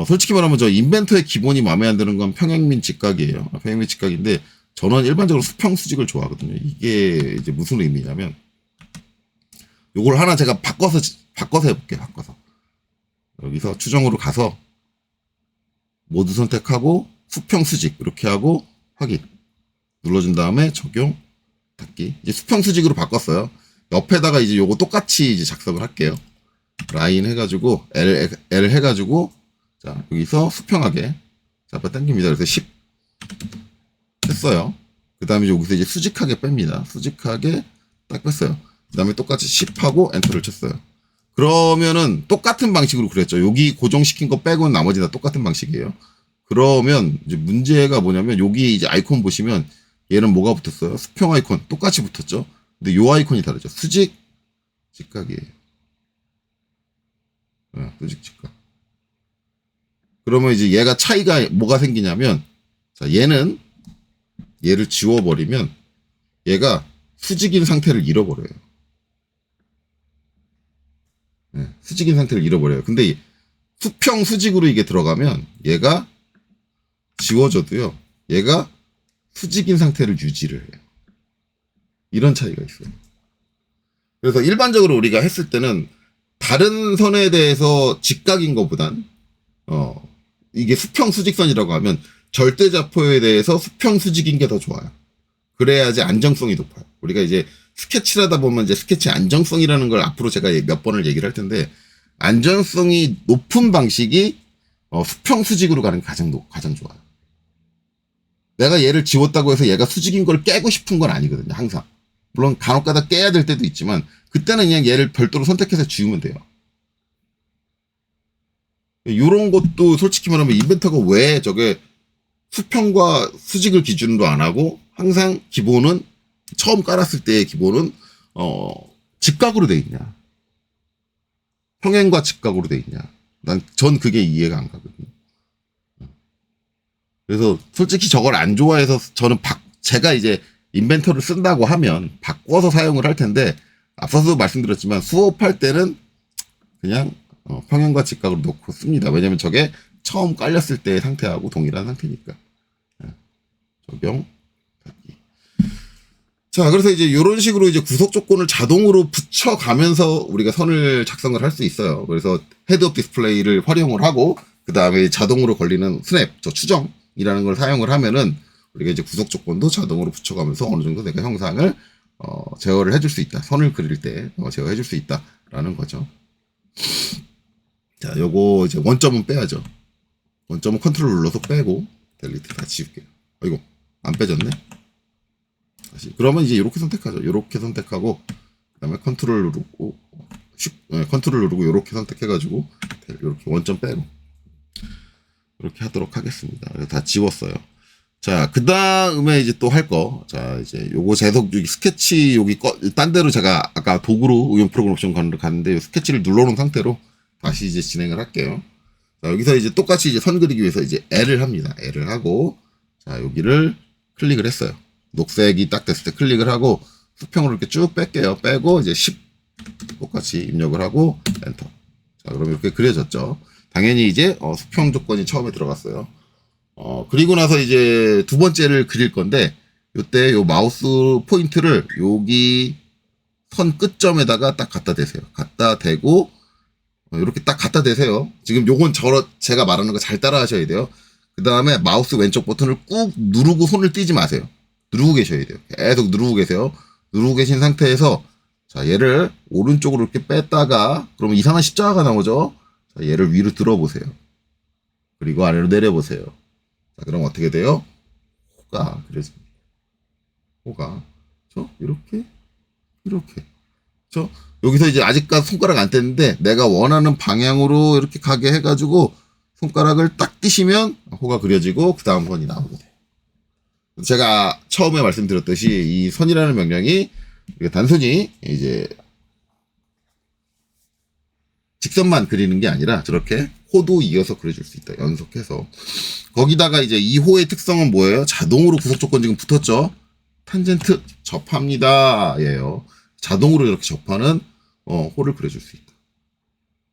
솔직히 말하면 저 인벤터의 기본이 마음에 안 드는 건 평행민 직각이에요. 평행민 직각인데 저는 일반적으로 수평 수직을 좋아하거든요. 이게 이제 무슨 의미냐면 요걸 하나 제가 바꿔서 해볼게요. 바꿔서 여기서 추정으로 가서 모드 선택하고 수평 수직 이렇게 하고 확인 눌러준 다음에 적용 닫기. 이제 수평 수직으로 바꿨어요. 옆에다가 이제 요거 똑같이 이제 작성을 할게요. 라인 해가지고 L 해가지고 자 여기서 수평하게 잡아 당깁니다. 그래서 10 했어요. 그 다음에 여기서 이제 수직하게 뺍니다. 수직하게 딱 뺐어요. 그 다음에 똑같이 10하고 엔터를 쳤어요. 그러면은 똑같은 방식으로 그랬죠. 여기 고정시킨 거 빼고는 나머지 다 똑같은 방식이에요. 그러면 이제 문제가 뭐냐면 여기 이제 아이콘 보시면 얘는 뭐가 붙었어요? 수평 아이콘 똑같이 붙었죠. 근데 요 아이콘이 다르죠. 수직 직각이에요. 수직 직각. 그러면 이제 얘가 차이가 뭐가 생기냐면 자 얘는 얘를 지워버리면 얘가 수직인 상태를 잃어버려요. 수직인 상태를 잃어버려요. 근데 수평 수직으로 이게 들어가면 얘가 지워져도요. 얘가 수직인 상태를 유지를 해요. 이런 차이가 있어요. 그래서 일반적으로 우리가 했을 때는 다른 선에 대해서 직각인 것보단 이게 수평 수직선이라고 하면 절대좌표에 대해서 수평 수직인 게 더 좋아요. 그래야지 안정성이 높아요. 우리가 이제 스케치를 하다 보면 이제 스케치 안정성이라는 걸 앞으로 제가 몇 번을 얘기를 할 텐데 안정성이 높은 방식이 수평 수직으로 가는 게 가장 좋아요. 내가 얘를 지웠다고 해서 얘가 수직인 걸 깨고 싶은 건 아니거든요. 항상. 물론 간혹가다 깨야 될 때도 있지만 그때는 그냥 얘를 별도로 선택해서 지우면 돼요. 이런 것도 솔직히 말하면 인벤터가 왜 저게 수평과 수직을 기준으로 안 하고 항상 기본은 처음 깔았을 때의 기본은 직각으로 돼 있냐. 평행과 직각으로 돼 있냐. 전 그게 이해가 안 가거든요. 그래서 솔직히 저걸 안 좋아해서 저는 제가 이제 인벤터를 쓴다고 하면 바꿔서 사용을 할 텐데 앞서도 말씀드렸지만 수업할 때는 그냥 평행과 직각으로 놓고 씁니다. 왜냐면 저게 처음 깔렸을 때의 상태하고 동일한 상태니까. 적용 닫기. 자, 그래서 이제 이런 식으로 이제 구속 조건을 자동으로 붙여가면서 우리가 선을 작성을 할 수 있어요. 그래서 헤드업 디스플레이를 활용을 하고, 그 다음에 자동으로 걸리는 스냅, 저 추정이라는 걸 사용을 하면은 우리가 이제 구속 조건도 자동으로 붙여가면서 어느 정도 내가 형상을 제어를 해줄 수 있다. 선을 그릴 때 제어해줄 수 있다라는 거죠. 자, 요거 이제 원점은 빼야죠. 원점은 컨트롤 눌러서 빼고 델리트 다 지울게요. 아이고, 안 빼졌네. 다시. 그러면 이제 이렇게 선택하죠. 이렇게 선택하고, 그 다음에 컨트롤 누르고, 컨트롤 누르고 이렇게 선택해가지고 이렇게 원점 빼고 이렇게 하도록 하겠습니다. 다 지웠어요. 자, 그 다음에 이제 또 할 거. 자, 이제 요거 재석, 여기 스케치, 여기 딴 데로 제가 아까 도구로 응용 프로그램 옵션 갔는데, 스케치를 눌러놓은 상태로 다시 이제 진행을 할게요. 자, 여기서 이제 똑같이 이제 선 그리기 위해서 이제 L을 합니다. L을 하고, 자, 여기를 클릭을 했어요. 녹색이 딱 됐을 때 클릭을 하고, 수평으로 이렇게 쭉 뺄게요. 빼고, 이제 10 똑같이 입력을 하고, 엔터. 자, 그럼 이렇게 그려졌죠. 당연히 이제, 수평 조건이 처음에 들어갔어요. 그리고 나서 이제 두 번째를 그릴 건데, 요때 요 마우스 포인트를 여기 선 끝점에다가 딱 갖다 대세요. 갖다 대고, 이렇게 딱 갖다 대세요. 지금 요건 제가 말하는 거 잘 따라 하셔야 돼요. 그 다음에 마우스 왼쪽 버튼을 꾹 누르고 손을 떼지 마세요. 누르고 계셔야 돼요. 계속 누르고 계세요. 누르고 계신 상태에서, 자, 얘를 오른쪽으로 이렇게 뺐다가, 그러면 이상한 십자가가 나오죠? 자, 얘를 위로 들어보세요. 그리고 아래로 내려보세요. 자, 그럼 어떻게 돼요? 호가 그려집니다. 호가. 이렇게. 여기서 이제 아직까지 손가락 안 뗐는데, 내가 원하는 방향으로 이렇게 가게 해가지고, 손가락을 딱 띄시면 호가 그려지고, 그 다음 선이 나오게 돼요. 제가 처음에 말씀드렸듯이, 이 선이라는 명령이, 단순히 이제, 직선만 그리는 게 아니라, 저렇게 호도 이어서 그려줄 수 있다. 연속해서. 거기다가 이제 이 호의 특성은 뭐예요? 자동으로 구속 조건 지금 붙었죠? 탄젠트 접합니다. 예요. 자동으로 이렇게 접하는, 호를 그려줄 수 있다.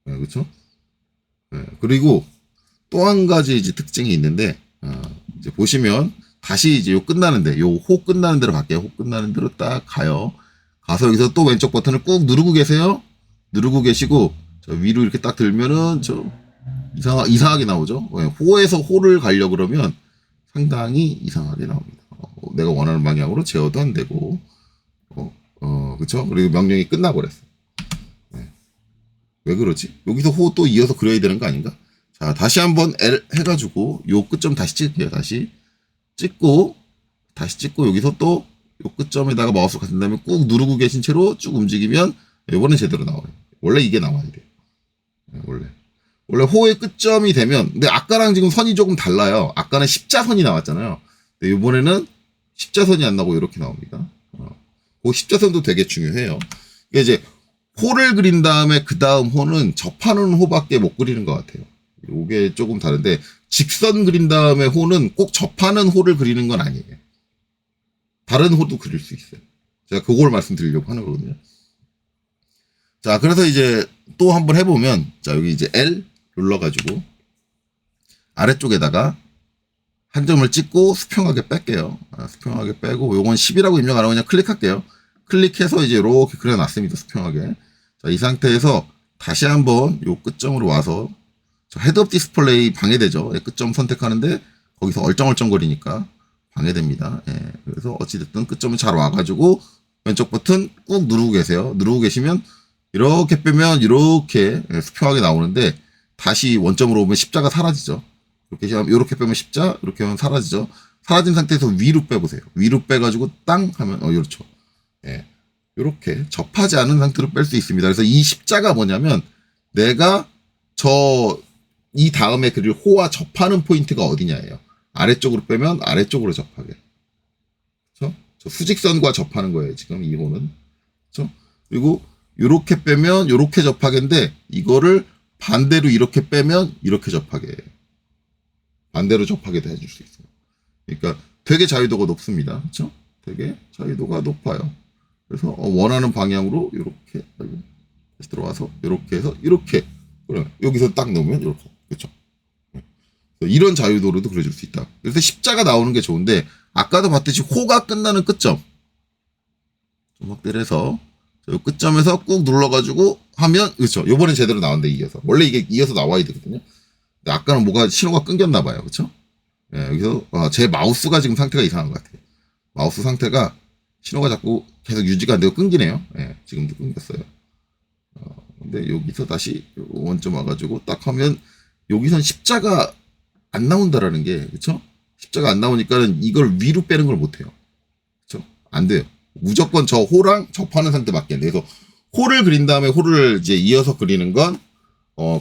네, 그쵸? 네, 그리고 또 한 가지 이제 특징이 있는데, 이제 보시면, 다시 이제 요 끝나는데, 요 호 끝나는 데로 갈게요. 호 끝나는 데로 딱 가요. 가서 여기서 또 왼쪽 버튼을 꾹 누르고 계세요. 누르고 계시고, 저 위로 이렇게 딱 들면은, 이상하게 나오죠? 호에서 호를 가려고 그러면 상당히 이상하게 나옵니다. 내가 원하는 방향으로 제어도 안 되고, 그쵸? 그리고 명령이 끝나버렸어. 네. 왜 그러지? 여기서 호 또 이어서 그려야 되는 거 아닌가? 자, 다시 한번 L 해가지고, 요 끝점 다시 찍을게요. 다시 찍고, 여기서 또, 요 끝점에다가 마우스 같은 다음에 꾹 누르고 계신 채로 쭉 움직이면, 이번엔 제대로 나와요. 원래 이게 나와야 돼요. 네, 원래 호의 끝점이 되면, 근데 아까랑 지금 선이 조금 달라요. 아까는 십자선이 나왔잖아요. 근데 이번에는 십자선이 안 나오고 이렇게 나옵니다. 그 십자선도 되게 중요해요. 이게 이제 호를 그린 다음에 그 다음 호는 접하는 호밖에 못 그리는 것 같아요. 이게 조금 다른데, 직선 그린 다음에 호는 꼭 접하는 호를 그리는 건 아니에요. 다른 호도 그릴 수 있어요. 제가 그걸 말씀드리려고 하는 거거든요. 자, 그래서 이제 또 한번 해보면, 자, 여기 이제 L 눌러가지고 아래쪽에다가 한 점을 찍고 수평하게 뺄게요. 수평하게 빼고, 요건 10이라고 입력 안 하고 그냥 클릭할게요. 클릭해서 이제 이렇게 그려놨습니다. 수평하게. 자, 이 상태에서 다시 한번 요 끝점으로 와서, 헤드업 디스플레이 방해되죠. 끝점 선택하는데 거기서 얼쩡얼쩡거리니까 방해됩니다. 예, 그래서 어찌됐든 끝점이 잘 와가지고 왼쪽 버튼 꾹 누르고 계세요. 누르고 계시면 이렇게 빼면 이렇게 수평하게 나오는데, 다시 원점으로 오면 십자가 사라지죠. 이렇게 빼면 십자, 이렇게 하면 사라지죠. 사라진 상태에서 위로 빼보세요. 위로 빼가지고 땅 하면 이렇죠. 예, 이렇게 접하지 않은 상태로 뺄 수 있습니다. 그래서 이 십자가 뭐냐면, 내가 이 다음에 그릴 호와 접하는 포인트가 어디냐예요. 아래쪽으로 빼면 아래쪽으로 접하게. 그렇죠? 저 수직선과 접하는 거예요. 지금 이 호는. 그렇죠? 그리고 이렇게 빼면 이렇게 접하게인데, 이거를 반대로 이렇게 빼면 이렇게 접하게. 반대로 접하게도 해줄 수 있어요. 그러니까 되게 자유도가 높습니다. 그렇죠? 되게 자유도가 높아요. 그래서 원하는 방향으로 이렇게 다시 들어와서 이렇게 해서 이렇게, 그래 여기서 딱 놓으면 이렇게. 그렇죠? 이런 자유도로도 그려줄 수 있다. 그래서 십자가 나오는 게 좋은데, 아까도 봤듯이 호가 끝나는 끝점, 확대를 해서 요 끝점에서 꾹 눌러가지고 하면 그렇죠. 요번엔 제대로 나온대 이어서. 원래 이게 이어서 나와야 되거든요. 근데 아까는 뭐가 신호가 끊겼나 봐요. 그렇죠? 예, 여기서 제 마우스가 지금 상태가 이상한 것 같아요. 마우스 상태가 신호가 자꾸 계속 유지가 안 되고 끊기네요. 예, 지금도 끊겼어요. 근데 여기서 다시 원점 와가지고 딱 하면 여기선 십자가 안 나온다라는 게 그렇죠? 십자가 안 나오니까는 이걸 위로 빼는 걸 못해요. 그렇죠? 안 돼요. 무조건 저 호랑 접하는 상태밖에 안 돼. 그래서 호를 그린 다음에 호를 이제 이어서 그리는 건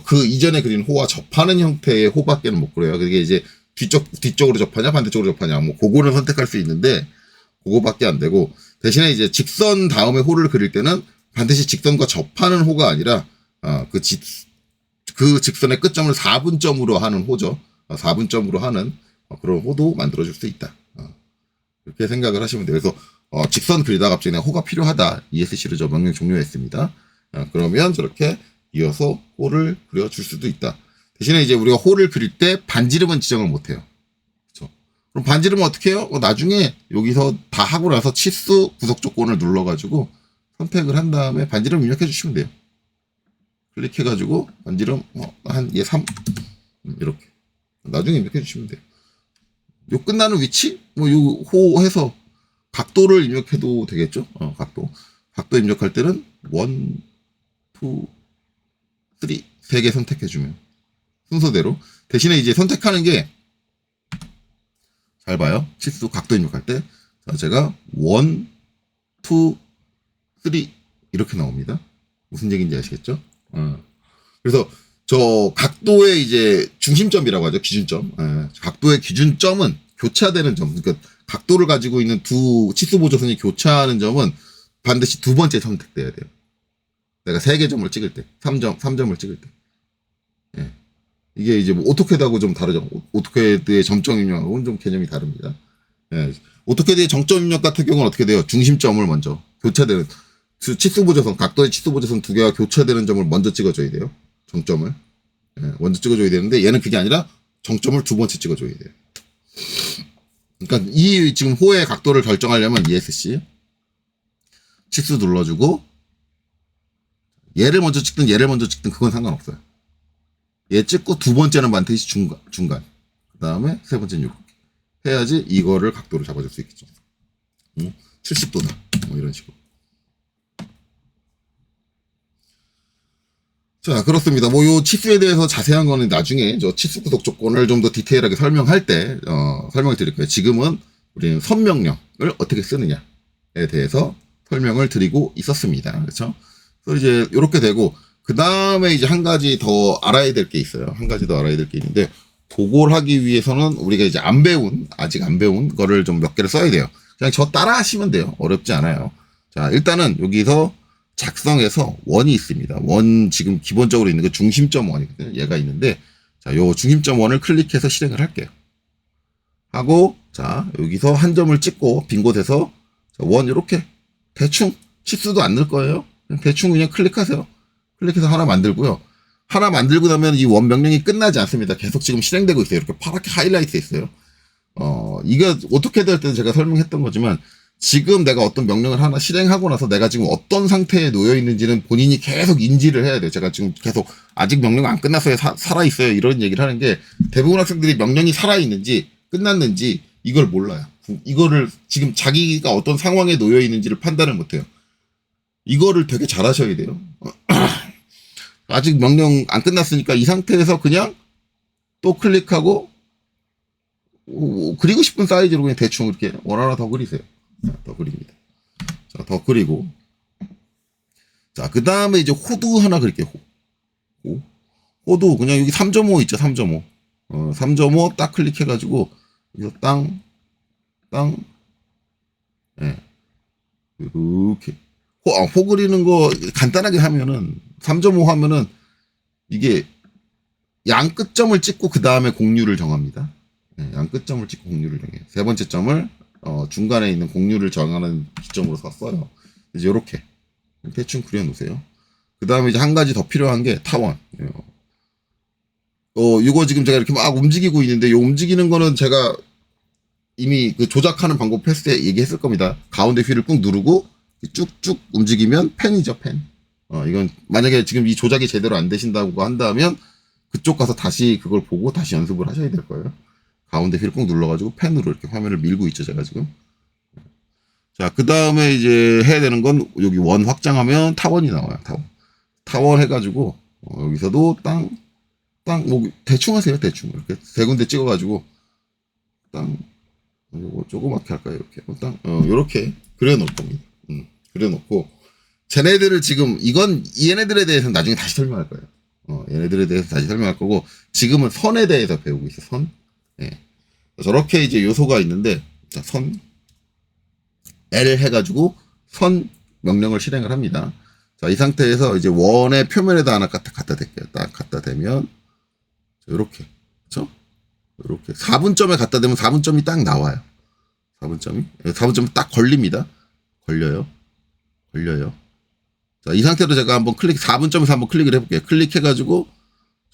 그 이전에 그린 호와 접하는 형태의 호밖에는 못 그려요. 그게 이제 뒤쪽으로 접하냐 반대쪽으로 접하냐 뭐 그거는 선택할 수 있는데 그거밖에 안 되고 대신에 이제 직선 다음에 호를 그릴 때는 반드시 직선과 접하는 호가 아니라 그 직선의 끝점을 4분점으로 하는 호죠. 4분점으로 하는 그런 호도 만들어줄 수 있다. 그렇게 생각을 하시면 돼요. 그래서 직선 그리다 갑자기 내가 호가 필요하다. ESC를 저 명령 종료했습니다. 그러면 저렇게 이어서 호를 그려줄 수도 있다. 대신에 이제 우리가 호를 그릴 때 반지름은 지정을 못해요. 그렇죠? 그럼 반지름은 어떻게 해요? 나중에 여기서 다 하고 나서 치수 구속 조건을 눌러가지고 선택을 한 다음에 반지름 입력해 주시면 돼요. 클릭해가지고 반지름 한 3 이렇게 나중에 입력해 주시면 돼요. 요 끝나는 위치 요 호 해서 각도를 입력해도 되겠죠. 각도 입력할 때는 1, 2, 3 3개 선택해주면 순서대로 대신에 이제 선택하는 게 잘 봐요. 치수 각도 입력할 때 제가 1, 2, 3 이렇게 나옵니다. 무슨 얘기인지 아시겠죠? 그래서 저 각도의 이제 중심점이라고 하죠. 기준점. 각도의 기준점은 교차되는 점. 그러니까 각도를 가지고 있는 두 치수 보조선이 교차하는 점은 반드시 두 번째 선택돼야 돼요. 내가 3개 점을 찍을 때, 3점을 찍을 때. 예. 이게 이제 뭐 오토캐드하고 좀 다르죠. 오토캐드의 점점 입력하고는 좀 개념이 다릅니다. 예. 오토캐드의 정점 입력 같은 경우는 어떻게 돼요? 중심점을 먼저 교차되는 치수 보조선, 각도의 치수 보조선 두 개가 교차되는 점을 먼저 찍어줘야 돼요. 정점을. 예. 먼저 찍어줘야 되는데 얘는 그게 아니라 정점을 두 번째 찍어줘야 돼요. 그러니까 이 지금 호의 각도를 결정하려면 ESC 치수 눌러주고 얘를 먼저 찍든 그건 상관없어요. 얘 찍고 두 번째는 반드시 중간. 그 다음에 세 번째는 이렇게 해야지 이거를 각도를 잡아줄 수 있겠죠. 70도다. 뭐 이런 식으로. 자, 그렇습니다. 뭐, 요 치수에 대해서 자세한 거는 나중에 저 치수 구속 조건을 좀 더 디테일하게 설명할 때, 설명을 드릴 거예요. 지금은 우리는 선명령을 어떻게 쓰느냐에 대해서 설명을 드리고 있었습니다. 그렇죠? 그래서 이제 이렇게 되고, 그 다음에 이제 한 가지 더 알아야 될 게 있어요. 한 가지 더 알아야 될 게 있는데, 그걸 하기 위해서는 우리가 이제 아직 안 배운 거를 좀 몇 개를 써야 돼요. 그냥 저 따라 하시면 돼요. 어렵지 않아요. 자, 일단은 여기서 작성해서 원이 있습니다. 원 지금 기본적으로 있는 거 중심점 원이거든요. 얘가 있는데 자, 요 중심점 원을 클릭해서 실행을 할게요. 하고 자, 여기서 한 점을 찍고 빈 곳에서 원 이렇게 대충 치수도 안 넣을 거예요. 대충 그냥 클릭하세요. 클릭해서 하나 만들고요. 하나 만들고 나면 이 원 명령이 끝나지 않습니다. 계속 지금 실행되고 있어요. 이렇게 파랗게 하이라이트 있어요. 이거 오토캐드 할 때도 제가 설명했던 거지만 지금 내가 어떤 명령을 하나 실행하고 나서 내가 지금 어떤 상태에 놓여 있는지는 본인이 계속 인지를 해야 돼요. 제가 지금 계속 아직 명령 안 끝났어요. 살아있어요. 이런 얘기를 하는 게 대부분 학생들이 명령이 살아있는지 끝났는지 이걸 몰라요. 이거를 지금 자기가 어떤 상황에 놓여 있는지를 판단을 못해요. 이거를 되게 잘 하셔야 돼요. 아직 명령 안 끝났으니까 이 상태에서 그냥 또 클릭하고 그리고 싶은 사이즈로 그냥 대충 이렇게 원 하나 더 그리세요. 더 그립니다. 자, 더 그리고. 자, 그 다음에 이제 호도 하나 그릴게요. 호도 그냥 여기 3.5 있죠. 3.5. 3.5 딱 클릭해가지고, 이거 땅. 예. 이렇게. 호 그리는 거 간단하게 하면은, 3.5 하면은, 이게 양 끝점을 찍고 그 다음에 공류를 정합니다. 예, 양 끝점을 찍고 공류를 정해요. 세 번째 점을 중간에 있는 공류를 정하는 기점으로 썼어요. 이제 요렇게 대충 그려놓으세요. 그 다음에 이제 한 가지 더 필요한 게 타원. 이거 지금 제가 이렇게 막 움직이고 있는데 이 움직이는 거는 제가 이미 그 조작하는 방법 했을 때 얘기했을 겁니다. 가운데 휠을 꾹 누르고 쭉쭉 움직이면 펜이죠, 펜. 이건 만약에 지금 이 조작이 제대로 안 되신다고 한다면 그쪽 가서 다시 그걸 보고 다시 연습을 하셔야 될 거예요. 가운데 휠 꾹 눌러가지고 펜으로 이렇게 화면을 밀고 있죠, 제가 지금. 자, 그 다음에 이제 해야 되는 건 여기 원 확장하면 타원이 나와요, 타원. 타원 해가지고, 여기서도 뭐, 대충 하세요, 대충. 이렇게 세 군데 찍어가지고, 요거 조그맣게 할까요, 이렇게. 요렇게 그려놓을 겁니다. 그려놓고, 쟤네들을 지금, 얘네들에 대해서는 나중에 다시 설명할 거예요. 얘네들에 대해서 다시 설명할 거고, 지금은 선에 대해서 배우고 있어요, 선. 예. 저렇게 이제 요소가 있는데, 자, 선. L 해가지고, 선 명령을 실행을 합니다. 자, 이 상태에서 이제 원의 표면에다 하나 갖다 댈게요. 딱 갖다 대면, 요렇게. 그쵸? 요렇게. 4분점에 갖다 대면 4분점이 딱 나와요. 4분점이 딱 걸립니다. 걸려요. 자, 이 상태로 제가 한번 4분점에서 한번 클릭을 해볼게요. 클릭해가지고,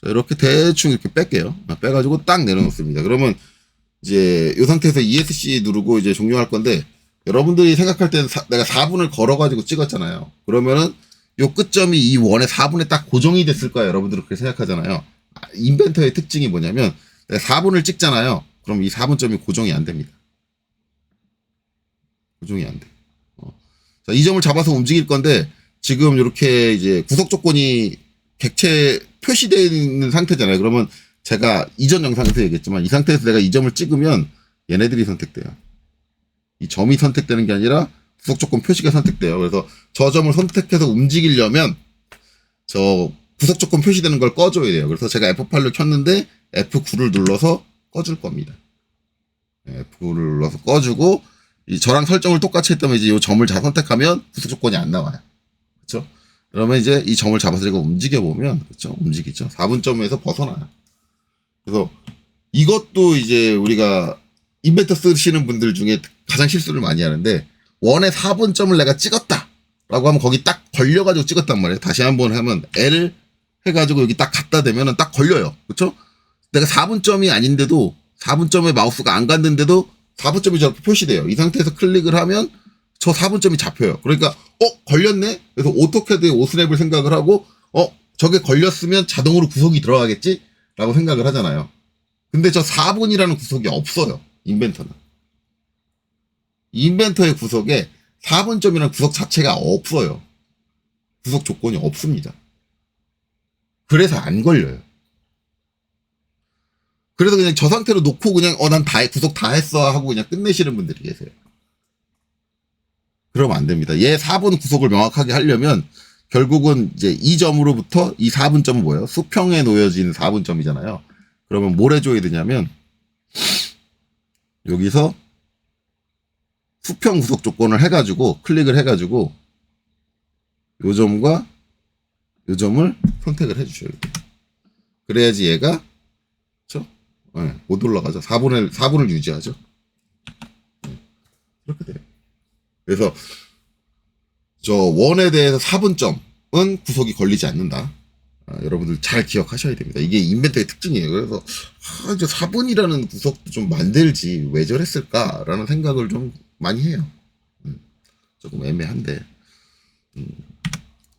자, 이렇게 대충 이렇게 뺄게요. 빼가지고 딱 내려놓습니다. 그러면 이제 이 상태에서 ESC 누르고 이제 종료할 건데, 여러분들이 생각할 때는 내가 4분을 걸어가지고 찍었잖아요. 그러면은 요 끝점이 이 원의 4분에 딱 고정이 됐을 거예요. 여러분들은 그렇게 생각하잖아요. 인벤터의 특징이 뭐냐면, 내가 4분을 찍잖아요. 그럼 이 4분점이 고정이 안 됩니다. 고정이 안 돼. 자, 이 점을 잡아서 움직일 건데, 지금 이렇게 이제 구속 조건이 객체 표시되어 있는 상태잖아요. 그러면 제가 이전 영상에서 얘기했지만, 이 상태에서 내가 이 점을 찍으면 얘네들이 선택돼요. 이 점이 선택되는 게 아니라 구속 조건 표시가 선택돼요. 그래서 저 점을 선택해서 움직이려면 저 구속 조건 표시되는 걸 꺼줘야 돼요. 그래서 제가 F8를 켰는데 F9를 눌러서 꺼줄 겁니다. F9를 눌러서 꺼주고, 저랑 설정을 똑같이 했다면 이제 이 점을 잘 선택하면 구속 조건이 안 나와요. 그렇죠? 그러면 이제 이 점을 잡아서 제가 움직여 보면, 그렇죠? 움직이죠. 4분점에서 벗어나요. 그래서 이것도 이제 우리가 인벤터 쓰시는 분들 중에 가장 실수를 많이 하는데, 원의 4분점을 내가 찍었다 라고 하면 거기 딱 걸려가지고 찍었단 말이에요. 다시 한번 하면 L 해가지고 여기 딱 갖다 대면은 딱 걸려요. 그쵸? 내가 4분점이 아닌데도, 4분점에 마우스가 안 갔는데도 4분점이 저렇게 표시돼요. 이 상태에서 클릭을 하면 저 4분점이 잡혀요. 그러니까 걸렸네? 그래서 오토캐드의 오스냅을 생각을 하고, 저게 걸렸으면 자동으로 구속이 들어가겠지? 라고 생각을 하잖아요. 근데 저 4분이라는 구속이 없어요. 인벤터는. 인벤터의 구속에 4분점이라는 구속 자체가 없어요. 구속 조건이 없습니다. 그래서 안 걸려요. 그래서 그냥 저 상태로 놓고 그냥 난 구속 다 했어 하고 그냥 끝내시는 분들이 계세요. 그러면 안 됩니다. 얘 4분 구속을 명확하게 하려면 결국은 이제 이 점으로부터 이 4분점은 뭐예요? 수평에 놓여진 4분점이잖아요. 그러면 뭘 해줘야 되냐면, 여기서 수평 구속 조건을 해가지고 클릭을 해가지고 요 점과 요 점을 선택을 해주셔야 돼요. 그래야지 얘가, 그렇죠? 못 올라가죠. 4분을 유지하죠. 이렇게 돼요. 그래서 저 원에 대해서 4분점은 구속이 걸리지 않는다. 여러분들 잘 기억하셔야 됩니다. 이게 인벤터의 특징이에요. 그래서 이제 4분이라는 구속도 좀 만들지 왜 저랬을까라는 생각을 좀 많이 해요. 조금 애매한데.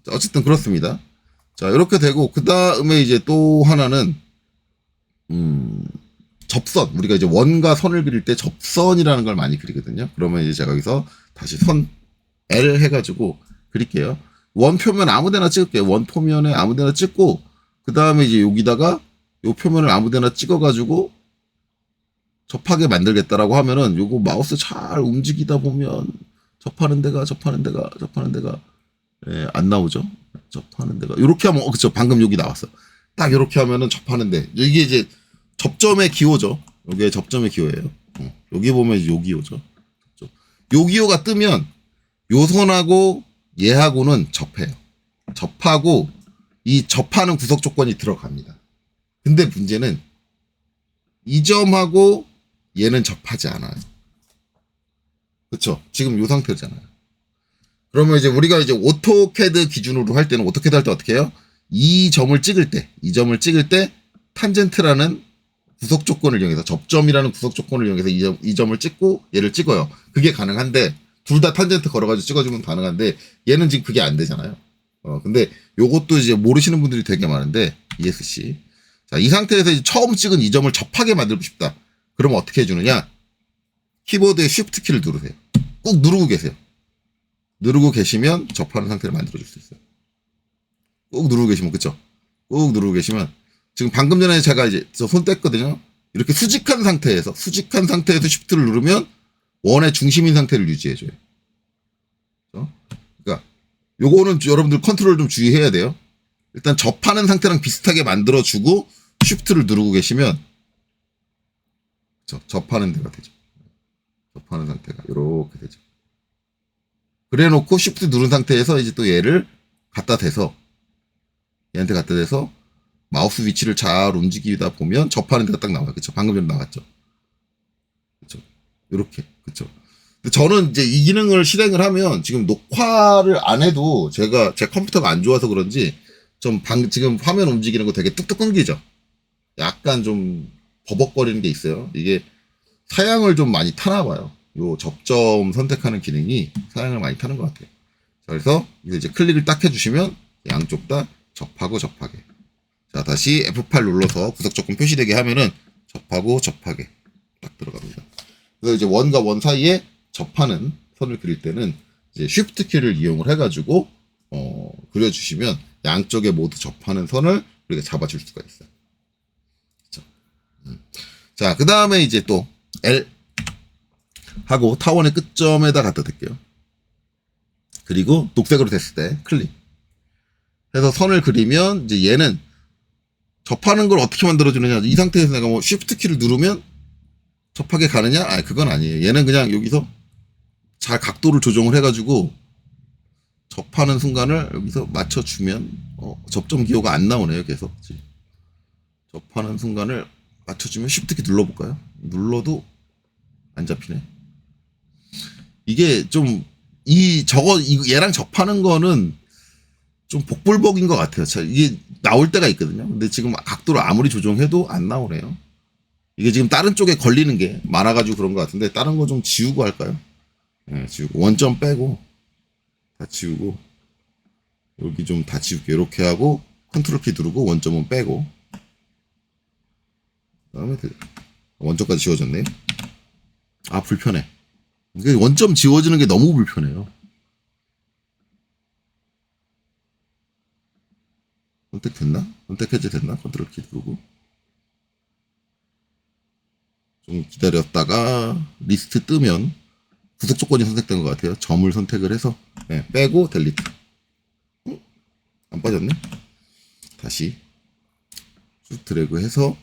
어쨌든 그렇습니다. 자, 이렇게 되고, 그 다음에 이제 또 하나는, 접선. 우리가 이제 원과 선을 그릴 때 접선이라는 걸 많이 그리거든요. 그러면 이제 제가 여기서 다시 선 L 해가지고 그릴게요. 원 표면 아무 데나 찍을게요. 원 표면에 아무 데나 찍고, 그 다음에 이제 여기다가 요 표면을 아무 데나 찍어가지고 접하게 만들겠다라고 하면은 요거 마우스 잘 움직이다 보면 접하는 데가 안 나오죠. 접하는 데가 요렇게 하면 그쵸, 방금 여기 나왔어. 딱 요렇게 하면은 접하는데 이게 이제 접점의 기호죠. 여기에 접점의 기호예요. 여기 보면 요 기호죠. 요 기호가 뜨면 요 선하고 얘하고는 접해요. 접하고 이 접하는 구속 조건이 들어갑니다. 근데 문제는 이 점하고 얘는 접하지 않아요. 그쵸? 지금 요 상태잖아요. 그러면 이제 우리가 이제 오토캐드 기준으로 할 때는 오토캐드 할 때 어떻게 해요? 이 점을 찍을 때 탄젠트라는 구속 조건을 이용해서 접점이라는 구속 조건을 이용해서 이 점을 찍고 얘를 찍어요. 그게 가능한데 둘 다 탄젠트 걸어가지고 찍어주면 가능한데 얘는 지금 그게 안 되잖아요. 근데 요것도 이제 모르시는 분들이 되게 많은데 ESC. 자, 이 상태에서 이제 처음 찍은 이 점을 접하게 만들고 싶다. 그러면 어떻게 해주느냐? 키보드에 Shift 키를 누르세요. 꾹 누르고 계세요. 누르고 계시면 접하는 상태를 만들어줄 수 있어요. 꾹 누르고 계시면, 그쵸? 꾹 누르고 계시면, 지금 방금 전에 제가 이제 손 뗐거든요? 이렇게 수직한 상태에서 Shift를 누르면 원의 중심인 상태를 유지해줘요. 그러니까, 요거는 여러분들 컨트롤 좀 주의해야 돼요. 일단 접하는 상태랑 비슷하게 만들어주고, Shift를 누르고 계시면, 접하는 데가 되죠. 접하는 상태가 이렇게 되죠. 그래 놓고 Shift 누른 상태에서 이제 또 얘를 얘한테 갖다 대서 마우스 위치를 잘 움직이다 보면 접하는 데가 딱 나와요. 그쵸? 방금 전에 나왔죠. 그쵸? 요렇게. 그쵸? 근데 저는 이제 이 기능을 실행을 하면 지금 녹화를 안 해도 제 컴퓨터가 안 좋아서 그런지 지금 화면 움직이는 거 되게 뚝뚝 끊기죠? 약간 좀 버벅거리는 게 있어요. 이게 사양을 좀 많이 타나 봐요. 요 접점 선택하는 기능이 사양을 많이 타는 것 같아요. 자, 그래서 이제 클릭을 딱 해주시면 양쪽 다 접하고 접하게. 자, 다시 F8 눌러서 구석 조건 표시되게 하면은 접하고 접하게 딱 들어갑니다. 그래서 이제 원과 원 사이에 접하는 선을 그릴 때는 이제 Shift 키를 이용을 해가지고 그려주시면 양쪽에 모두 접하는 선을 우리가 잡아줄 수가 있어요. 그렇죠? 자, 그 다음에 이제 또 L 하고 타원의 끝점에다 갖다 댈게요. 그리고 녹색으로 됐을 때 클릭 해서 선을 그리면 이제 얘는 접하는 걸 어떻게 만들어주느냐. 이 상태에서 내가 뭐 Shift 키를 누르면 접하게 가느냐? 아니, 그건 아니에요. 얘는 그냥 여기서 잘 각도를 조정을 해가지고 접하는 순간을 여기서 맞춰주면 접점 기호가 안 나오네요. 계속 접하는 순간을 맞춰주면 Shift 키 눌러볼까요? 눌러도 안 잡히네. 이게 좀 얘랑 접하는 거는 좀 복불복인 것 같아요. 이게 나올 때가 있거든요. 근데 지금 각도를 아무리 조정해도 안 나오네요. 이게 지금 다른 쪽에 걸리는 게 많아가지고 그런 것 같은데 다른 거 좀 지우고 할까요? 네, 지우고 원점 빼고 다 지우고 여기 좀 다 지울게요. 이렇게 하고 컨트롤 키 누르고 원점은 빼고 그다음에 원점까지 지워졌네요. 아, 불편해. 원점 지워지는 게 너무 불편해요. 선택됐나? 선택 해제됐나? 컨트롤 키 누르고 좀 기다렸다가 리스트 뜨면 구속 조건이 선택된 것 같아요. 점을 선택을 해서 빼고 델리트. 안 빠졌네? 다시 쭉 드래그 해서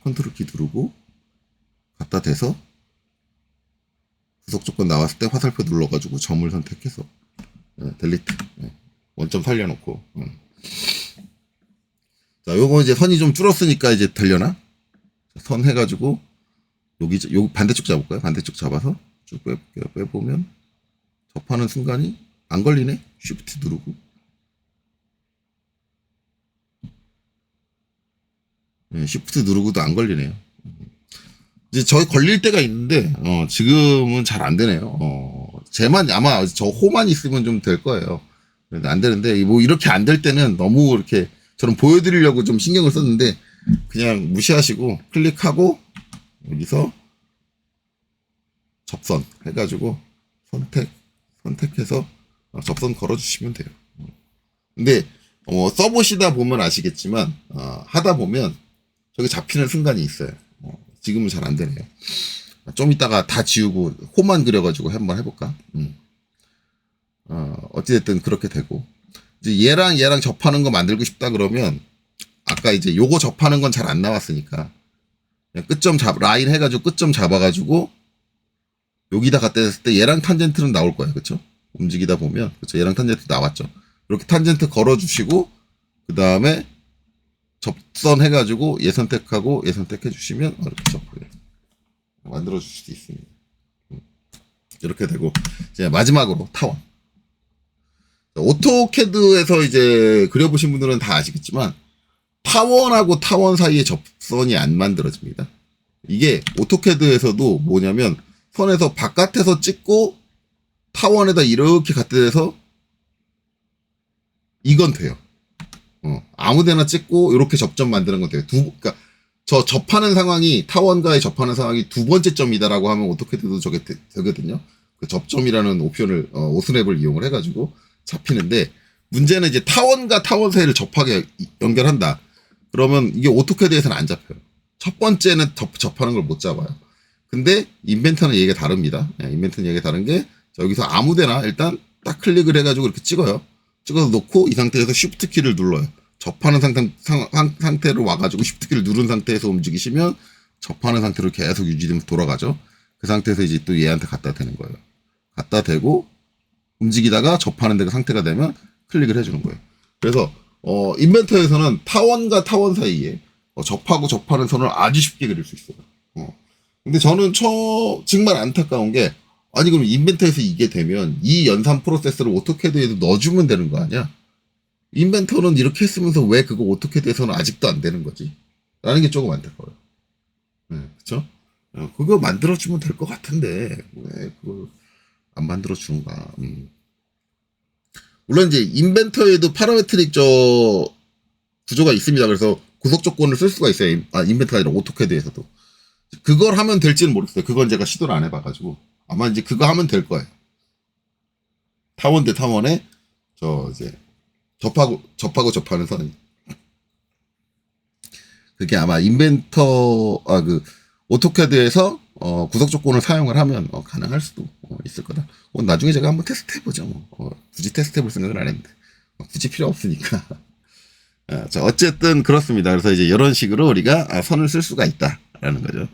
컨트롤 키 누르고 갖다 대서 구속 조건 나왔을 때 화살표 눌러가지고 점을 선택해서 델리트. 원점 살려놓고. 자, 요거 이제 선이 좀 줄었으니까 이제 되려나? 선 해가지고 여기 반대쪽 잡을까요? 반대쪽 잡아서 쭉 빼보면 접하는 순간이 안 걸리네? Shift 누르고. Shift 누르고도 안 걸리네요. 이제 저희 걸릴 때가 있는데 지금은 잘 안 되네요. 쟤만 아마 저 호만 있으면 좀 될 거예요. 안 되는데 뭐 이렇게 안 될 때는 너무 이렇게 저는 보여드리려고 좀 신경을 썼는데 그냥 무시하시고 클릭하고 여기서 접선 해가지고 선택해서 접선 걸어주시면 돼요. 근데 써보시다 보면 아시겠지만 하다 보면 저기 잡히는 순간이 있어요. 지금은 잘 안 되네요. 좀 이따가 다 지우고 호만 그려가지고 한번 해볼까? 어찌됐든 그렇게 되고 이제 얘랑 접하는 거 만들고 싶다 그러면 아까 이제 요거 접하는 건 잘 안 나왔으니까 그냥 끝점 라인 해가지고 끝점 잡아가지고 여기다 갖다 댔을 때 얘랑 탄젠트는 나올 거예요. 그쵸? 움직이다 보면 그쵸? 얘랑 탄젠트 나왔죠. 이렇게 탄젠트 걸어주시고 그 다음에 접선 해가지고 얘 선택하고 얘 선택해 주시면 이렇게 접하게 만들어 줄 수도 있습니다. 이렇게 되고 이제 마지막으로 타원. 오토캐드에서 이제 그려보신 분들은 다 아시겠지만 타원하고 타원 사이에 접선이 안 만들어집니다. 이게 오토캐드에서도 뭐냐면 선에서 바깥에서 찍고 타원에다 이렇게 갖다 대서 이건 돼요. 아무데나 찍고 이렇게 접점 만드는 건 돼요. 그러니까 저 접하는 상황이 타원과의 접하는 상황이 두 번째 점이다라고 하면 어떻게 돼도 저게 되거든요. 그 접점이라는 옵션을 오스랩을 이용을 해가지고 잡히는데 문제는 이제 타원과 타원 사이를 접하게 연결한다. 그러면 이게 오토캐드에서는 안 잡혀요. 첫 번째는 접하는 걸 못 잡아요. 근데 인벤터는 얘기가 다릅니다. 인벤터는 얘기가 다른 게 여기서 아무데나 일단 딱 클릭을 해가지고 이렇게 찍어요. 찍어서 놓고 이 상태에서 쉬프트 키를 눌러요. 접하는 상태로 와가지고 쉬프트 키를 누른 상태에서 움직이시면 접하는 상태로 계속 유지되면서 돌아가죠. 그 상태에서 이제 또 얘한테 갖다 대는 거예요. 갖다 대고 움직이다가 접하는 데가 상태가 되면 클릭을 해주는 거예요. 그래서 인벤터에서는 타원과 타원 사이에 접하고 접하는 선을 아주 쉽게 그릴 수 있어요. 근데 저는 정말 안타까운 게 아니 그럼 인벤터에서 이게 되면 이 연산 프로세스를 오토캐드에도 넣어주면 되는 거 아니야? 인벤터는 이렇게 했으면서 왜 그거 오토캐드에서는 아직도 안 되는 거지? 라는 게 조금 안타까워요. 네, 그쵸? 그거 만들어주면 될 것 같은데 왜 그걸 안 만들어주는가? 물론 이제 인벤터에도 파라메트릭 구조가 있습니다. 그래서 구속 조건을 쓸 수가 있어요. 인벤터가 아니라 오토캐드에서도. 그걸 하면 될지는 모르겠어요. 그건 제가 시도를 안 해봐가지고. 아마 이제 그거 하면 될 거예요. 타원 대 타원에, 이제, 접하는 선이. 그게 아마 오토캐드에서, 구속 조건을 사용을 하면, 가능할 수도 있을 거다. 나중에 제가 한번 테스트 해보죠. 굳이 테스트 해볼 생각은 안 했는데. 굳이 필요 없으니까. 자, 어쨌든 그렇습니다. 그래서 이제 이런 식으로 우리가 선을 쓸 수가 있다라는 거죠.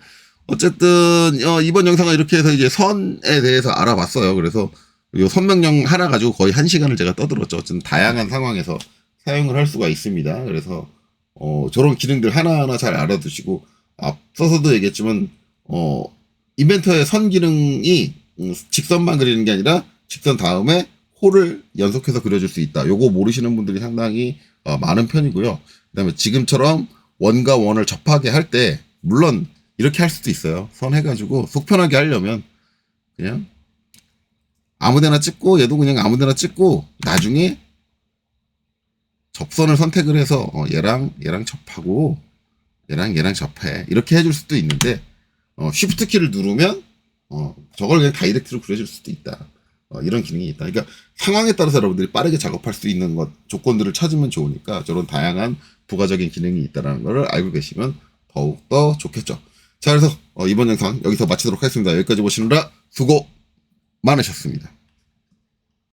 어쨌든 이번 영상은 이렇게 해서 이제 선에 대해서 알아봤어요. 그래서 이 선명령 하나 가지고 거의 1시간을 제가 떠들었죠. 어쨌든 다양한 상황에서 사용을 할 수가 있습니다. 그래서 저런 기능들 하나하나 잘 알아두시고 앞서서도 얘기했지만 인벤터의 선 기능이 직선만 그리는 게 아니라 직선 다음에 홀을 연속해서 그려줄 수 있다. 요거 모르시는 분들이 상당히 많은 편이고요. 그다음에 지금처럼 원과 원을 접하게 할 때 물론 이렇게 할 수도 있어요. 선 해가지고 속 편하게 하려면 그냥 아무데나 찍고 얘도 그냥 아무데나 찍고 나중에 접선을 선택을 해서 얘랑 접하고 얘랑 접해 이렇게 해줄 수도 있는데 쉬프트 키를 누르면 저걸 그냥 다이렉트로 그려줄 수도 있다. 이런 기능이 있다. 그러니까 상황에 따라서 여러분들이 빠르게 작업할 수 있는 조건들을 찾으면 좋으니까 저런 다양한 부가적인 기능이 있다는 걸 알고 계시면 더욱더 좋겠죠. 자, 그래서 이번 영상 여기서 마치도록 하겠습니다. 여기까지 보시느라 수고 많으셨습니다.